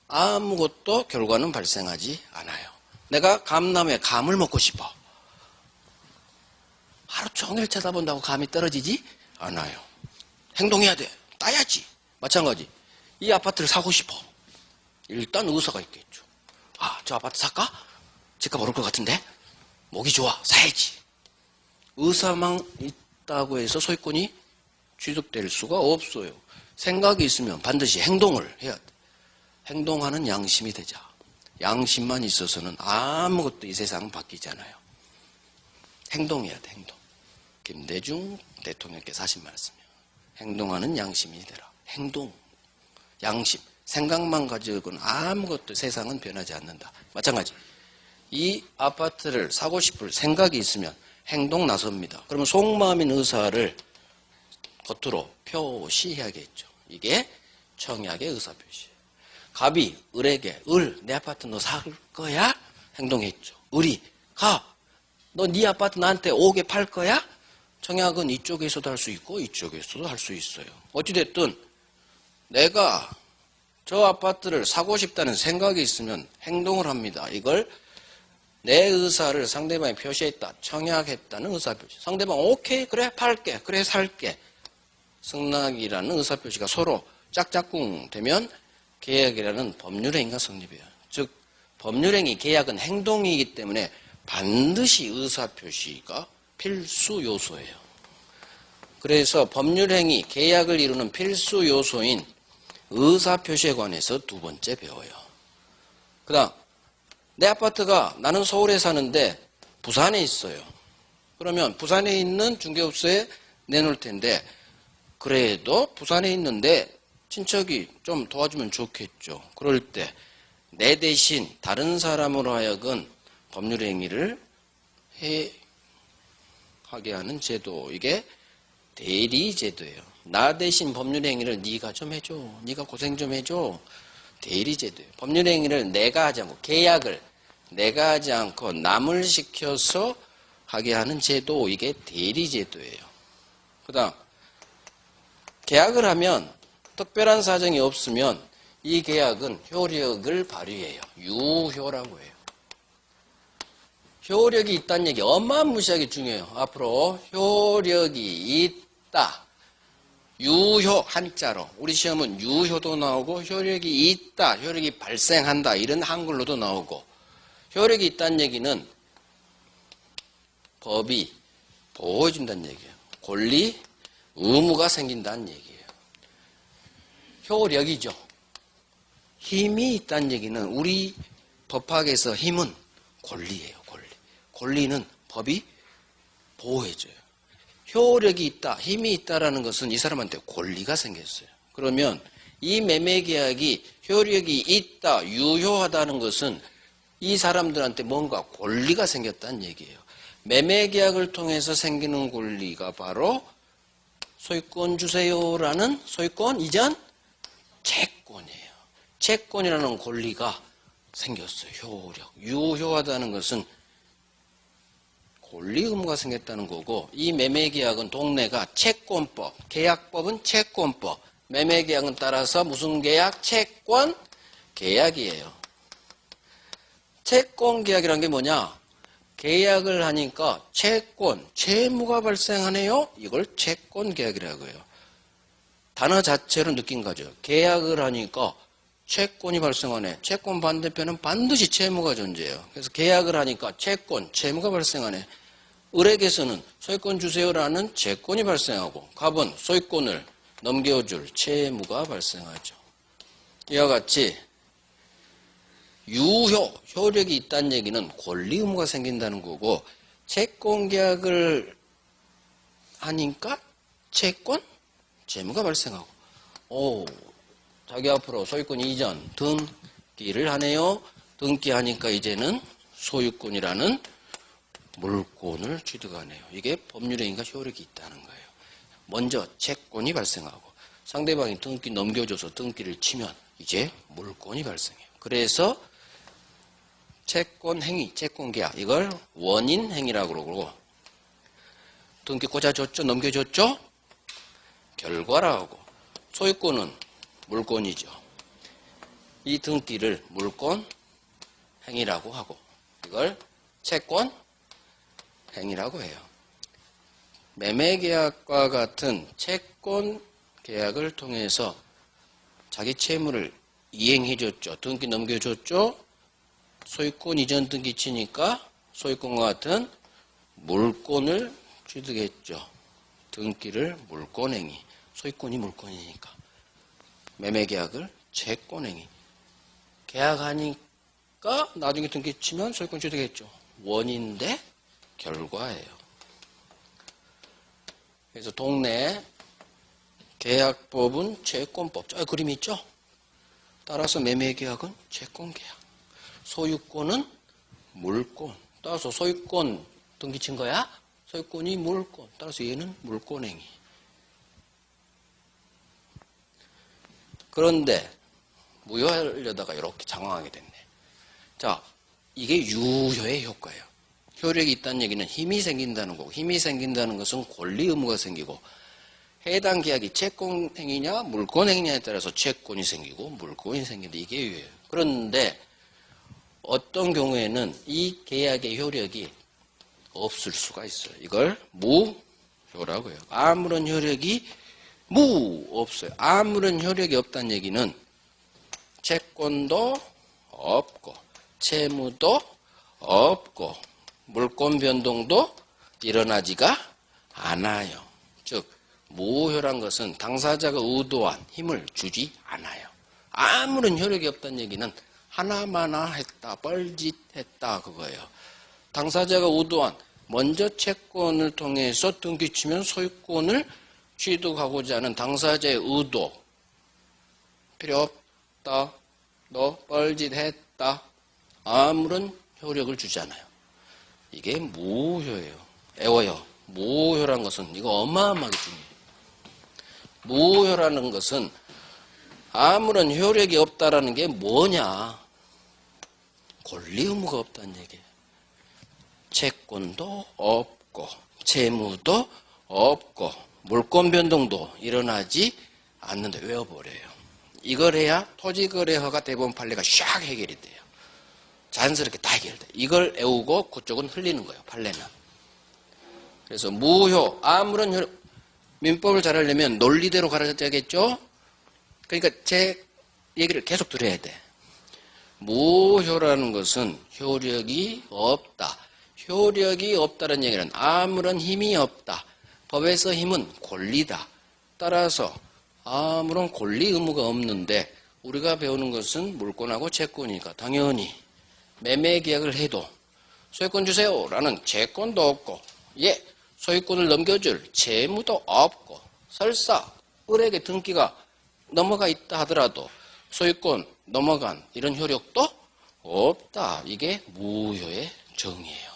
아무것도 결과는 발생하지 않아요. 내가 감나무에 감을 먹고 싶어. 하루 종일 쳐다본다고 감이 떨어지지 않아요. 행동해야 돼. 따야지. 마찬가지. 이 아파트를 사고 싶어. 일단 의사가 있겠죠. 아, 저 아파트 살까? 집값 오를 것 같은데? 목이 좋아. 사야지. 의사만 있다고 해서 소유권이 취득될 수가 없어요. 생각이 있으면 반드시 행동을 해야 돼. 행동하는 양심이 되자. 양심만 있어서는 아무것도 이 세상은 바뀌지 않아요. 행동해야 돼, 행동. 김대중 대통령께서 하신 말씀이에요. 행동하는 양심이 되라. 행동, 양심. 생각만 가지고는 아무것도 세상은 변하지 않는다. 마찬가지. 이 아파트를 사고 싶을 생각이 있으면 행동 나섭니다. 그러면 속마음인 의사를 겉으로 표시해야겠죠. 이게 청약의 의사표시예요. 갑이 을에게 내 아파트 너 살 거야? 행동했죠. 을이 너 네 아파트 나한테 5억에 팔 거야? 청약은 이쪽에서도 할 수 있고 이쪽에서도 할 수 있어요. 어찌됐든 내가 저 아파트를 사고 싶다는 생각이 있으면 행동을 합니다. 이걸 내 의사를 상대방이 표시했다. 청약했다는 의사표시. 상대방 오케이 그래 팔게 그래 살게. 승낙이라는 의사표시가 서로 짝짝꿍 되면 계약이라는 법률행위가 성립해요. 즉 법률행위 계약은 행동이기 때문에 반드시 의사표시가 필수 요소예요. 그래서 법률행위 계약을 이루는 필수 요소인 의사표시에 관해서 두 번째 배워요. 그 다음 내 아파트가 나는 서울에 사는데 부산에 있어요. 그러면 부산에 있는 중개업소에 내놓을 텐데 그래도 부산에 있는데 친척이 좀 도와주면 좋겠죠. 그럴 때 내 대신 다른 사람으로 하여금 법률 행위를 하게 하는 제도. 이게 대리제도예요. 나 대신 법률 행위를 네가 좀 해줘. 네가 고생 좀 해줘. 대리제도예요. 법률 행위를 내가 하지 않고 계약을 내가 하지 않고 남을 시켜서 하게 하는 제도. 이게 대리제도예요. 그 다음 계약을 하면 특별한 사정이 없으면 이 계약은 효력을 발휘해요. 유효라고 해요. 효력이 있다는 얘기 어마무시하게 중요해요. 앞으로 효력이 있다. 유효 한자로. 우리 시험은 유효도 나오고 효력이 있다. 효력이 발생한다. 이런 한글로도 나오고. 효력이 있다는 얘기는 법이 보호해준다는 얘기예요. 권리, 의무가 생긴다는 얘기예요. 효력이죠. 힘이 있다는 얘기는 우리 법학에서 힘은 권리예요. 권리. 권리는 법이 보호해줘요. 효력이 있다, 힘이 있다라는 것은 이 사람한테 권리가 생겼어요. 그러면 이 매매계약이 효력이 있다, 유효하다는 것은 이 사람들한테 뭔가 권리가 생겼다는 얘기예요. 매매계약을 통해서 생기는 권리가 바로 소유권 주세요라는 소유권 이전 채권이에요. 채권이라는 권리가 생겼어요. 효력. 유효하다는 것은 권리 의무가 생겼다는 거고, 이 매매계약은 동네가 채권법, 계약법은 채권법, 매매계약은 따라서 무슨 계약? 채권 계약이에요. 채권계약이란 게 뭐냐? 계약을 하니까 채권, 채무가 발생하네요? 이걸 채권계약이라고 해요. 단어 자체로 느낀 거죠. 계약을 하니까 채권이 발생하네. 채권 반대편은 반드시 채무가 존재해요. 그래서 계약을 하니까 채권, 채무가 발생하네. 을에게서는 소유권 주세요라는 채권이 발생하고, 갑은 소유권을 넘겨줄 채무가 발생하죠. 이와 같이 유효, 효력이 있다는 얘기는 권리 의무가 생긴다는 거고, 채권 계약을 하니까 채권, 채무가 발생하고, 자기 앞으로 소유권 이전, 등기를 하네요. 등기하니까 이제는 소유권이라는 물권을 취득하네요. 이게 법률행위가 효력이 있다는 거예요. 먼저 채권이 발생하고 상대방이 등기 넘겨줘서 등기를 치면 이제 물권이 발생해요. 그래서 채권 행위, 채권 계약, 이걸 원인 행위라고 그러고, 등기 꽂아줬죠? 넘겨줬죠? 결과라고. 소유권은 물권이죠. 이 등기를 물권 행위라고 하고, 이걸 채권 행위라고 해요. 매매계약과 같은 채권 계약을 통해서 자기 채무를 이행해줬죠. 등기 넘겨줬죠. 소유권 이전 등기 치니까 소유권과 같은 물권을 취득했죠. 등기를 물권행위. 소유권이 물권이니까. 매매계약을 채권행위. 계약하니까 나중에 등기 치면 소유권 취득했죠. 원인데 결과예요. 그래서 동네 계약법은 채권법. 저 그림이 있죠? 따라서 매매계약은 채권계약. 소유권은 물권. 따라서 소유권 등기 친 거야? 소유권이 물권. 따라서 얘는 물권행위. 그런데 무효하려다가 이렇게 장황하게 됐네. 자, 이게 유효의 효과예요. 효력이 있다는 얘기는 힘이 생긴다는 거고, 힘이 생긴다는 것은 권리 의무가 생기고, 해당 계약이 채권행위냐 물권행위냐에 따라서 채권이 생기고 물권이 생긴다. 이게 유효해요. 그런데 어떤 경우에는 이 계약의 효력이 없을 수가 있어요. 이걸 무효라고 해요. 아무런 효력이 없어요. 아무런 효력이 없다는 얘기는 채권도 없고 채무도 없고 물권 변동도 일어나지가 않아요. 즉 무효란 것은 당사자가 의도한 힘을 주지 않아요. 아무런 효력이 없다는 얘기는 하나마나 했다, 뻘짓했다 그거예요. 당사자가 의도한 먼저 채권을 통해서 등기치면 소유권을 취득하고자 하는 당사자의 의도 필요 없다, 너 뻘짓했다, 아무런 효력을 주지 않아요. 이게 무효예요. 애워요. 무효란 것은 이거 어마어마하게 중요해요. 무효라는 것은 아무런 효력이 없다라는 게 뭐냐? 권리 의무가 없다는 얘기예요. 채권도 없고 채무도 없고 물권 변동도 일어나지 않는데 외워버려요. 이걸 해야 토지거래허가 대법원 판례가 샥 해결이 돼요. 자연스럽게 다 해결돼요. 이걸 외우고 그쪽은 흘리는 거예요. 판례는. 그래서 무효, 아무런 효력, 민법을 잘 하려면 논리대로 가르쳐야겠죠? 그러니까 제 얘기를 계속 들어야 돼. 무효라는 것은 효력이 없다. 효력이 없다는 얘기는 아무런 힘이 없다. 법에서 힘은 권리다. 따라서 아무런 권리 의무가 없는데 우리가 배우는 것은 물권하고 채권이니까 당연히 매매계약을 해도 소유권 주세요 라는 채권도 없고 소유권을 넘겨줄 채무도 없고 설사 을에게 등기가 넘어가 있다 하더라도 소유권 넘어간 이런 효력도 없다. 이게 무효의 정의예요.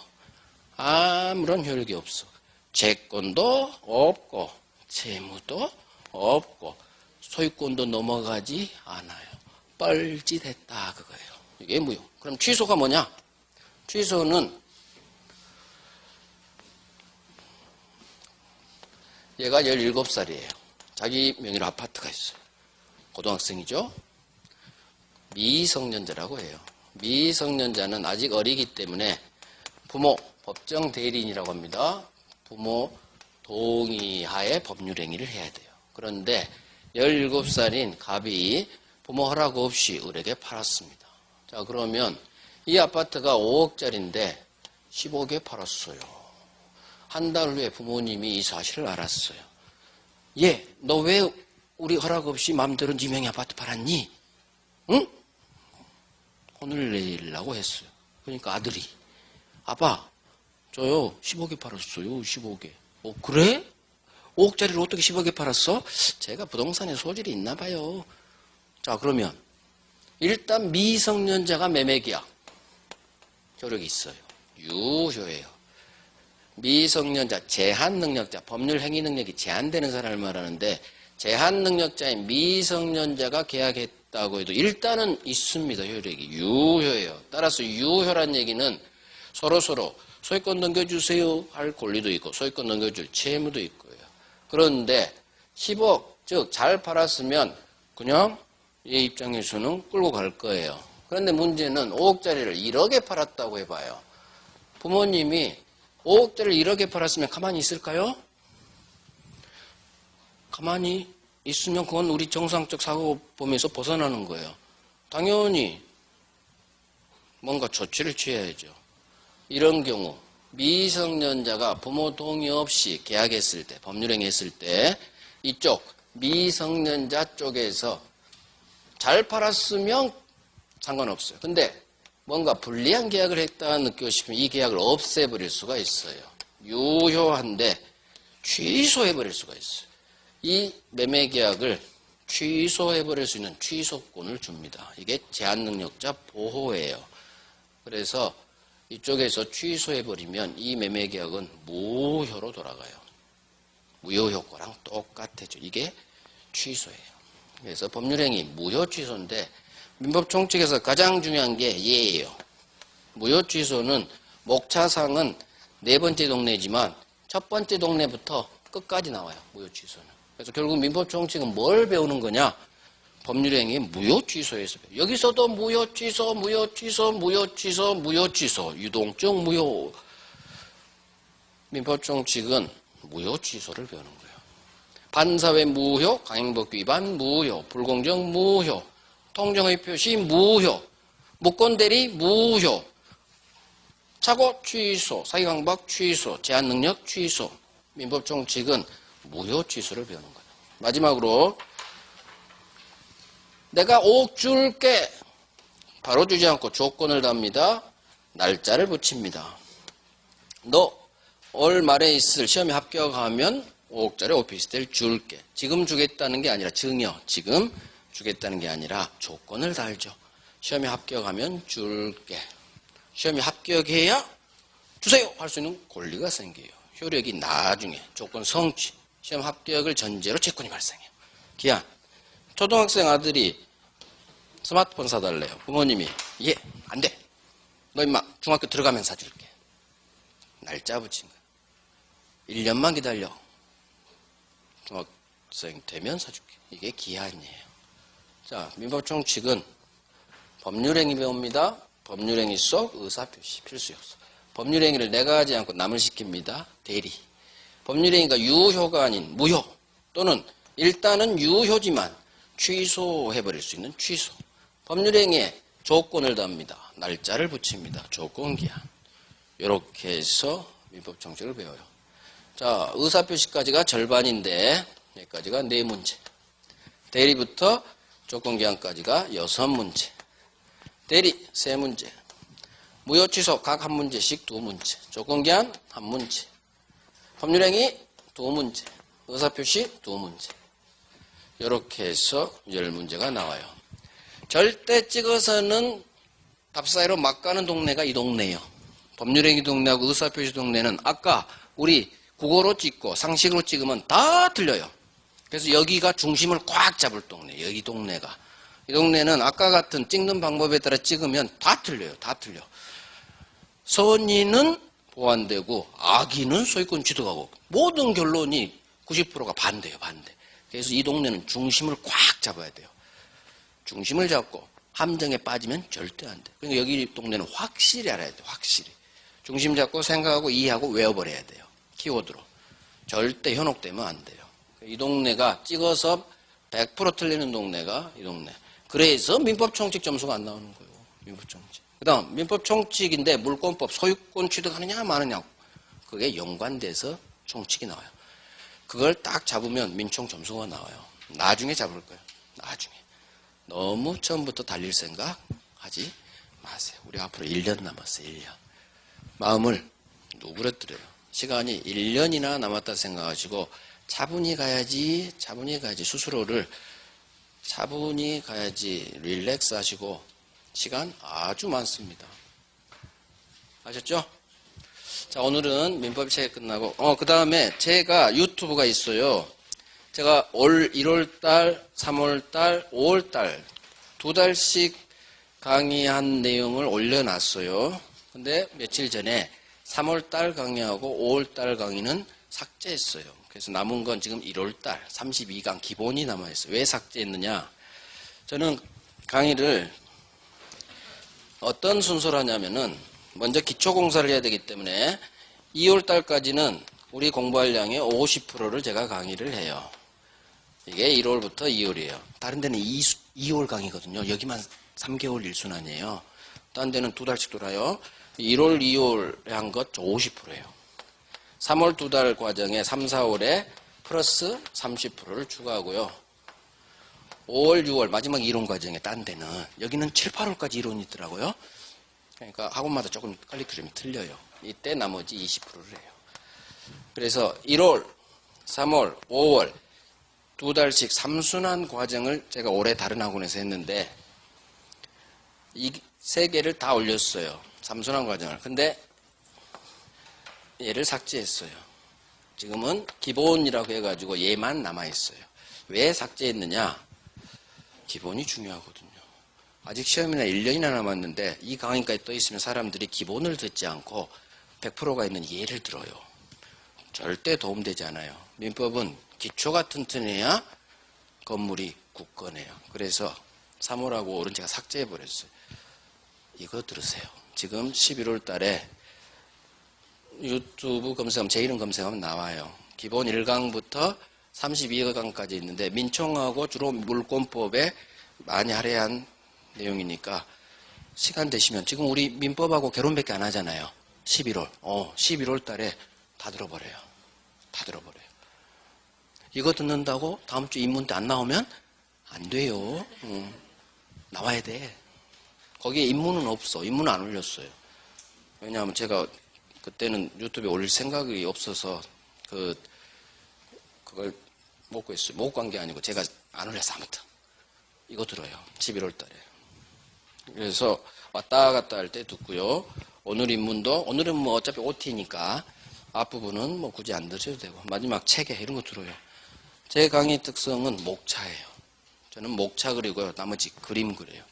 아무런 효력이 없어. 채권도 없고 채무도 없고 소유권도 넘어가지 않아요. 뻘짓했다 그거예요. 이게 무효. 그럼 취소가 뭐냐? 취소는 얘가 17살이에요. 자기 명의로 아파트가 있어요. 고등학생이죠. 미성년자라고 해요. 미성년자는 아직 어리기 때문에 부모, 법정 대리인이라고 합니다. 부모 동의하에 법률행위를 해야 돼요. 그런데 17살인 갑이 부모 허락 없이 을에게 팔았습니다. 자, 그러면 이 아파트가 5억짜리인데 15억에 팔았어요. 한 달 후에 부모님이 이 사실을 알았어요. 얘, 너 왜 우리 허락 없이 마음대로 네 명의 아파트 팔았니? 응? 혼을 내려고 했어요. 그러니까 아들이, 아빠, 저요 15억에 팔았어요. 15억에. 그래? 5억짜리를 어떻게 10억에 팔았어? 제가 부동산에 소질이 있나 봐요. 자, 그러면 일단 미성년자가 매매계약 효력이 있어요. 유효예요. 미성년자, 제한능력자, 법률 행위 능력이 제한되는 사람을 말하는데 제한능력자인 미성년자가 계약했다고 해도 일단은 있습니다. 효력이. 유효예요. 따라서 유효란 얘기는 서로서로 소유권 넘겨주세요 할 권리도 있고 소유권 넘겨줄 채무도 있고요. 그런데 10억, 즉 잘 팔았으면 그냥 얘 입장에서는 끌고 갈 거예요. 그런데 문제는 5억짜리를 1억에 팔았다고 해봐요. 부모님이 5억짜리를 1억에 팔았으면 가만히 있을까요? 가만히 있으면 그건 우리 정상적 사고범위에서 벗어나는 거예요. 당연히 뭔가 조치를 취해야죠. 이런 경우 미성년자가 부모 동의 없이 계약했을 때, 법률행위 했을 때 이쪽 미성년자 쪽에서 잘 팔았으면 상관없어요. 근데 뭔가 불리한 계약을 했다 느끼고 싶으면 이 계약을 없애버릴 수가 있어요. 유효한데 취소해버릴 수가 있어요. 이 매매 계약을 취소해버릴 수 있는 취소권을 줍니다. 이게 제한능력자 보호예요. 그래서 이쪽에서 취소해버리면 이 매매 계약은 무효로 돌아가요. 무효 효과랑 똑같아져. 이게 취소예요. 그래서 법률행위 무효 취소인데 민법총 측에서 가장 중요한 게 예예요. 무효 취소는 목차상은 네 번째 동네지만 첫 번째 동네부터 끝까지 나와요. 무효 취소는. 그래서 결국 민법총 측은 뭘 배우는 거냐? 법률행위 무효 취소에서 배워요. 여기서도 무효 취소, 무효 취소, 무효 취소, 무효 취소, 유동적 무효. 민법총 측은 무효 취소를 배우는 거예요. 반사회 무효, 강행법 위반 무효, 불공정 무효, 통정의 표시 무효, 무권대리 무효, 착오 취소, 사기강박 취소, 제한능력 취소. 민법총 측은 무효 취소를 배우는 거예요. 마지막으로 내가 5억 줄게. 바로 주지 않고 조건을 답니다. 날짜를 붙입니다. 너 올 말에 있을 시험에 합격하면 5억짜리 오피스텔 줄게. 지금 주겠다는 게 아니라 증여. 지금 주겠다는 게 아니라 조건을 달죠. 시험에 합격하면 줄게. 시험에 합격해야 주세요 할 수 있는 권리가 생겨요. 효력이 나중에 조건 성취. 시험 합격을 전제로 채권이 발생해요. 기한. 초등학생 아들이 스마트폰 사달래요. 부모님이 예, 안 돼. 너 임마 중학교 들어가면 사줄게. 날짜 붙인 거야. 1년만 기다려. 중학생 되면 사줄게. 이게 기한이에요. 자, 민법총 측은 법률행위 배웁니다. 법률행위 속 의사표시 필수 요소. 법률행위를 내가 하지 않고 남을 시킵니다. 대리. 법률행위가 유효가 아닌 무효 또는 일단은 유효지만 취소해버릴 수 있는 취소. 법률행위에 조건을 답니다. 날짜를 붙입니다. 조건기한. 이렇게 해서 민법 정책을 배워요. 자, 의사표시까지가 절반인데 여기까지가 4문제. 대리부터 조건기한까지가 6문제. 대리 3문제. 무효 취소 각 1문제씩 2문제. 조건기한 1문제. 법률행위 2문제. 의사표시 2문제. 이렇게 해서 10문제가 나와요. 절대 찍어서는 답 사이로 막 가는 동네가 이 동네예요. 법률행위 동네하고 의사표시 동네는 아까 우리 국어로 찍고 상식으로 찍으면 다 틀려요. 그래서 여기가 중심을 꽉 잡을 동네. 여기 동네가. 이 동네는 아까 같은 찍는 방법에 따라 찍으면 다 틀려요. 다 틀려. 선의는 보완되고 악의는 소유권 취득하고 모든 결론이 90%가 반대예요, 반대. 그래서 이 동네는 중심을 꽉 잡아야 돼요. 중심을 잡고 함정에 빠지면 절대 안 돼. 그러니까 여기 동네는 확실히 알아야 돼요, 확실히. 중심 잡고 생각하고 이해하고 외워버려야 돼요. 키워드로. 절대 현혹되면 안 돼요. 이 동네가 찍어서 100% 틀리는 동네가 이 동네. 그래서 민법총칙 점수가 안 나오는 거예요. 민법총칙. 그 다음 민법총칙인데 물권법 소유권 취득하느냐 마느냐 그게 연관돼서 총칙이 나와요. 그걸 딱 잡으면 민총 점수가 나와요. 나중에 잡을 거예요. 나중에. 너무 처음부터 달릴 생각 하지 마세요. 우리 앞으로 1년 남았어요. 1년. 마음을 누그러뜨려요. 시간이 1년이나 남았다 생각하시고 차분히 가야지 스스로를 차분히 가야지 릴렉스 하시고 시간 아주 많습니다. 아셨죠? 자, 오늘은 민법 책이 끝나고 그 다음에 제가 유튜브가 있어요. 제가 올 1월달, 3월달, 5월달 2달씩 강의한 내용을 올려놨어요. 근데 며칠 전에 3월달 강의하고 5월달 강의는 삭제했어요. 그래서 남은 건 지금 1월달 32강 기본이 남아있어요. 왜 삭제했느냐? 저는 강의를 어떤 순서로 하냐면은 먼저 기초공사를 해야 되기 때문에 2월달까지는 우리 공부할 양의 50%를 제가 강의를 해요. 이게 1월부터 2월이에요. 다른 데는 2월 강의거든요. 여기만 3개월 일순환이에요. 다른 데는 2달씩 돌아요. 1월, 2월에 한 것 50%예요. 3월 2달 과정에 3, 4월에 플러스 30%를 추가하고요. 5월, 6월 마지막 이론 과정에 딴 데는 여기는 7, 8월까지 이론이 있더라고요. 그러니까 학원마다 조금 칼리큘럼이 틀려요. 이때 나머지 20%를 해요. 그래서 1월, 3월, 5월 2달씩 3순환 과정을 제가 올해 다른 학원에서 했는데 이 3개를 다 올렸어요. 3순환 과정을. 근데 얘를 삭제했어요. 지금은 기본이라고 해가지고 얘만 남아있어요. 왜 삭제했느냐? 기본이 중요하거든요. 아직 시험이나 1년이나 남았는데 이 강의까지 떠 있으면 사람들이 기본을 듣지 않고 100%가 있는 예를 들어요. 절대 도움되지 않아요. 민법은 기초가 튼튼해야 건물이 굳건해요. 그래서 3월하고 5월은 제가 삭제해버렸어요. 이거 들으세요. 지금 11월 달에 유튜브 검색하면 제 이름 검색하면 나와요. 기본 1강부터 32강까지 있는데 민총하고 주로 물권법에 많이 할애한 내용이니까 시간 되시면 지금 우리 민법하고 결혼밖에 안 하잖아요. 11월 달에 다 들어버려요. 다 들어버려요. 이거 듣는다고 다음 주 입문 때 안 나오면 안 돼요. 나와야 돼. 거기에 입문은 없어. 입문은 안 올렸어요. 왜냐하면 제가 그때는 유튜브에 올릴 생각이 없어서 그걸 못 구했어요. 못 간 게 아니고 제가 안 올려서 아무튼 이거 들어요. 11월 달에. 그래서 왔다 갔다 할 때 듣고요. 오늘은 뭐 어차피 OT니까 앞부분은 뭐 굳이 안 들으셔도 되고 마지막 체계 이런 거 들어요. 제 강의 특성은 목차예요. 저는 목차 그리고요. 나머지 그림 그려요.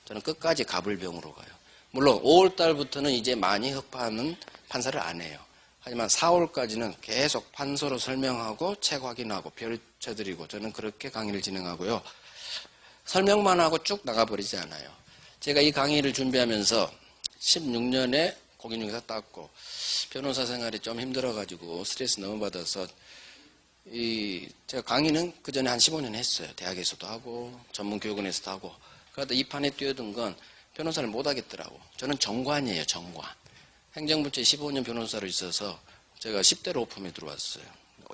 저는 끝까지 가불병으로 가요. 물론 5월 달부터는 이제 많이 흡파하는 판사를 안 해요. 하지만 4월까지는 계속 판서로 설명하고 책 확인하고 별 쳐드리고 저는 그렇게 강의를 진행하고요. 설명만 하고 쭉 나가버리지 않아요. 제가 이 강의를 준비하면서 16년에 공인중개사 땄고 변호사 생활이 좀 힘들어가지고 스트레스 너무 받아서 제가 강의는 그 전에 한 15년 했어요. 대학에서도 하고 전문교육원에서도 하고 그러다 이 판에 뛰어든 건 변호사를 못 하겠더라고. 저는 정관이에요. 정관. 행정부처에 15년 변호사로 있어서 제가 10대로 오품에 들어왔어요.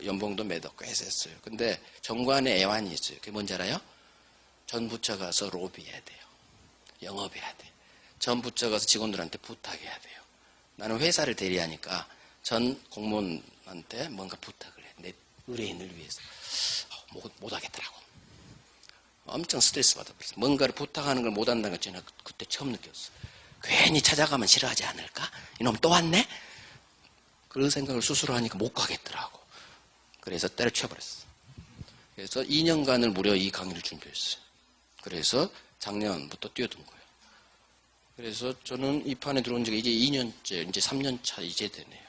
연봉도 매덕 꽤 셌어요. 근데 정관에 애환이 있어요. 그게 뭔지 알아요? 전 부처 가서 로비해야 돼요. 영업해야 돼. 전 부처 가서 직원들한테 부탁해야 돼요. 나는 회사를 대리하니까 전 공무원한테 뭔가 부탁을 해. 내 의뢰인을 위해서. 못 하겠더라고. 엄청 스트레스 받아버렸어요. 뭔가를 부탁하는 걸 못 한다는 걸 저는 그때 처음 느꼈어요. 괜히 찾아가면 싫어하지 않을까? 이놈 또 왔네? 그런 생각을 스스로 하니까 못 가겠더라고. 그래서 때려쳐버렸어요. 그래서 2년간을 무려 이 강의를 준비했어요. 그래서 작년부터 뛰어든 거예요. 그래서 저는 이 판에 들어온 지가 이제 2년째, 이제 3년 차 이제 되네요.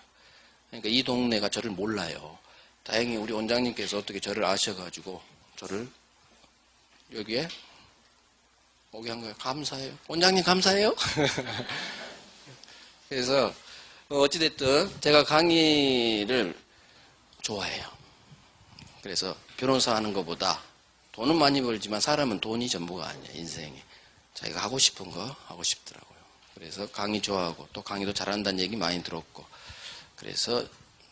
그러니까 이 동네가 저를 몰라요. 다행히 우리 원장님께서 어떻게 저를 아셔가지고 저를 여기에 오게 한 거예요. 감사해요. 원장님 감사해요. 그래서 어찌됐든 제가 강의를 좋아해요. 그래서 변호사 하는 것보다 돈은 많이 벌지만 사람은 돈이 전부가 아니에요. 인생에. 자기가 하고 싶은 거 하고 싶더라고요. 그래서 강의 좋아하고 또 강의도 잘한다는 얘기 많이 들었고 그래서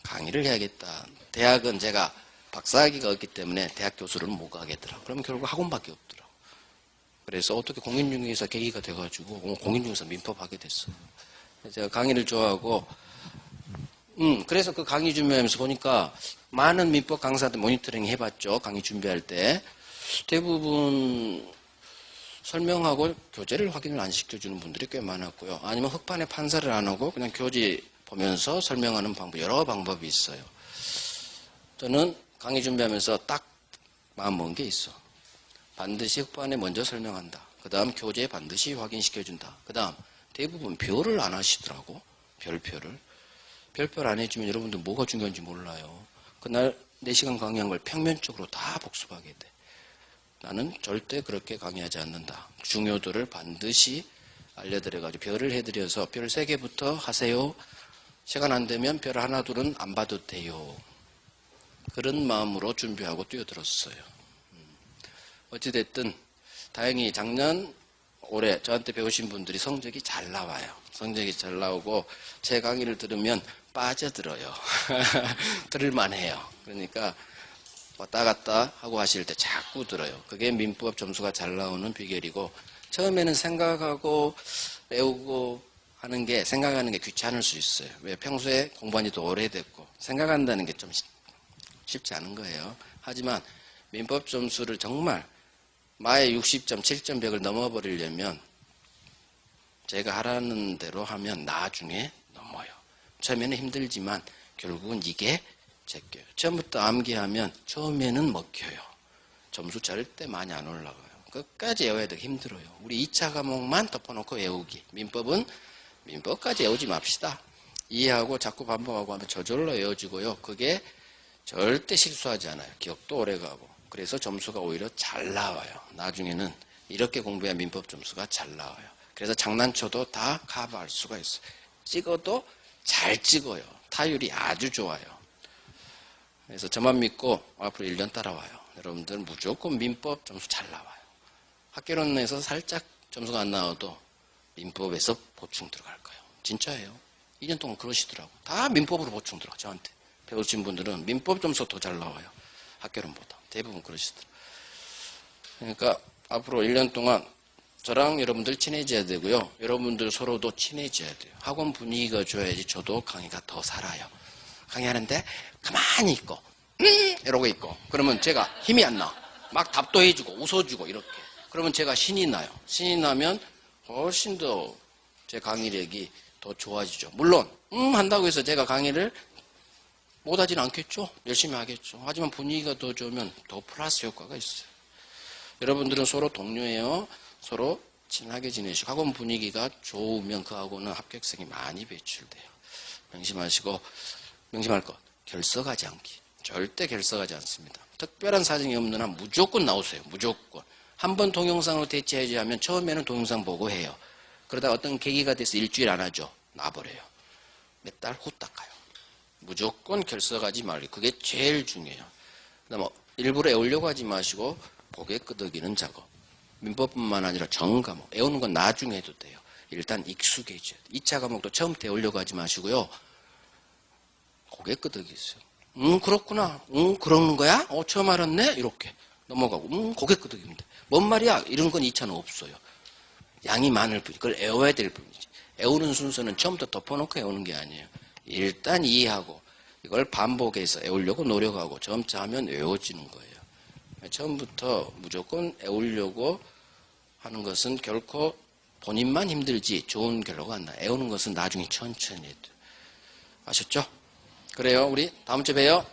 강의를 해야겠다. 대학은 제가 박사학위가 없기 때문에 대학 교수를 못 가겠더라고요. 그러면 결국 학원밖에 없더라고요. 그래서 어떻게 공인중개사 계기가 돼가지고 공인중개사 민법하게 됐어요. 제가 강의를 좋아하고 그래서 그 강의 준비하면서 보니까 많은 민법 강사들 모니터링 해봤죠. 강의 준비할 때 대부분 설명하고 교재를 확인을 안 시켜주는 분들이 꽤 많았고요. 아니면 흑판에 판사를 안 하고 그냥 교재 보면서 설명하는 방법, 여러 방법이 있어요. 저는 강의 준비하면서 딱 마음 먹은 게 있어. 반드시 흑판에 먼저 설명한다. 그 다음 교재에 반드시 확인시켜준다. 그 다음 대부분 별을 안 하시더라고. 별표를. 별표를 안 해주면 여러분들 뭐가 중요한지 몰라요. 그날 4시간 강의한 걸 평면적으로 다 복습하게 돼. 나는 절대 그렇게 강의하지 않는다. 중요도를 반드시 알려드려가지고 별을 해드려서 별 3개부터 하세요. 시간 안 되면 별 하나 둘은 안 봐도 돼요. 그런 마음으로 준비하고 뛰어들었어요. 어찌됐든 다행히 작년 올해 저한테 배우신 분들이 성적이 잘 나와요. 성적이 잘 나오고 제 강의를 들으면 빠져들어요. 들을만해요. 그러니까 왔다 갔다 하고 하실 때 자꾸 들어요. 그게 민법 점수가 잘 나오는 비결이고 처음에는 생각하고 외우고 하는 게 생각하는 게 귀찮을 수 있어요. 왜 평소에 공부한 지도 오래됐고 생각한다는 게 좀 쉽지 않은 거예요. 하지만 민법 점수를 정말 마의 60점, 7점 벽을 넘어버리려면 제가 하라는 대로 하면 나중에 넘어요. 처음에는 힘들지만 결국은 이게 제껴요. 처음부터 암기하면 처음에는 먹혀요. 점수 절대 많이 안 올라가요. 끝까지 외워야 되기 힘들어요. 우리 2차 과목만 덮어놓고 외우기. 민법은 민법까지 외우지 맙시다. 이해하고 자꾸 반복하고 하면 저절로 외워지고요. 그게 절대 실수하지 않아요. 기억도 오래가고. 그래서 점수가 오히려 잘 나와요. 나중에는 이렇게 공부해야 민법 점수가 잘 나와요. 그래서 장난쳐도 다 커버할 수가 있어요. 찍어도 잘 찍어요. 타율이 아주 좋아요. 그래서 저만 믿고 앞으로 1년 따라와요. 여러분들 무조건 민법 점수 잘 나와요. 학교론에서 살짝 점수가 안 나와도 민법에서 보충 들어갈 거예요. 진짜예요. 2년 동안 그러시더라고. 다 민법으로 보충 들어가. 저한테 배우신 분들은 민법 점수가 더 잘 나와요. 학교론보다. 대부분 그러시더라고요. 그러니까 앞으로 1년 동안 저랑 여러분들 친해져야 되고요. 여러분들 서로도 친해져야 돼요. 학원 분위기가 좋아야지 저도 강의가 더 살아요. 강의하는데 가만히 있고 이러고 있고 그러면 제가 힘이 안 나. 막 답도 해주고 웃어주고 이렇게. 그러면 제가 신이 나요. 신이 나면 훨씬 더 제 강의력이 더 좋아지죠. 물론 한다고 해서 제가 강의를 못하진 않겠죠. 열심히 하겠죠. 하지만 분위기가 더 좋으면 더 플러스 효과가 있어요. 여러분들은 서로 동료예요. 서로 친하게 지내시고 학원 분위기가 좋으면 그 학원은 합격생이 많이 배출돼요. 명심하시고 명심할 것 결석하지 않기. 절대 결석하지 않습니다. 특별한 사정이 없는 한 무조건 나오세요. 무조건. 한 번 동영상으로 대체해야 하면 처음에는 동영상 보고 해요. 그러다 어떤 계기가 돼서 일주일 안 하죠. 놔버려요. 몇 달 후 닦아요. 무조건 결석하지 말기. 그게 제일 중요해요. 그다음 일부러 애우려고 하지 마시고 고개 끄덕이는 작업. 민법뿐만 아니라 전 과목. 애우는 건 나중에 해도 돼요. 일단 익숙해져요. 2차 과목도 처음부터 애우려고 하지 마시고요. 고개 끄덕이세요. 그렇구나. 그러는 거야? 처음 알았네? 이렇게 넘어가고 고개 끄덕이면 돼. 뭔 말이야? 이런 건 2차는 없어요. 양이 많을 뿐이지. 그걸 애워야 될 뿐이지. 애우는 순서는 처음부터 덮어놓고 애우는 게 아니에요. 일단 이해하고 이걸 반복해서 애우려고 노력하고 점차 하면 외워지는 거예요. 처음부터 무조건 애우려고 하는 것은 결코 본인만 힘들지 좋은 결과가 안 나요. 애우는 것은 나중에 천천히 해도. 아셨죠? 그래요. 우리 다음 주에 봬요.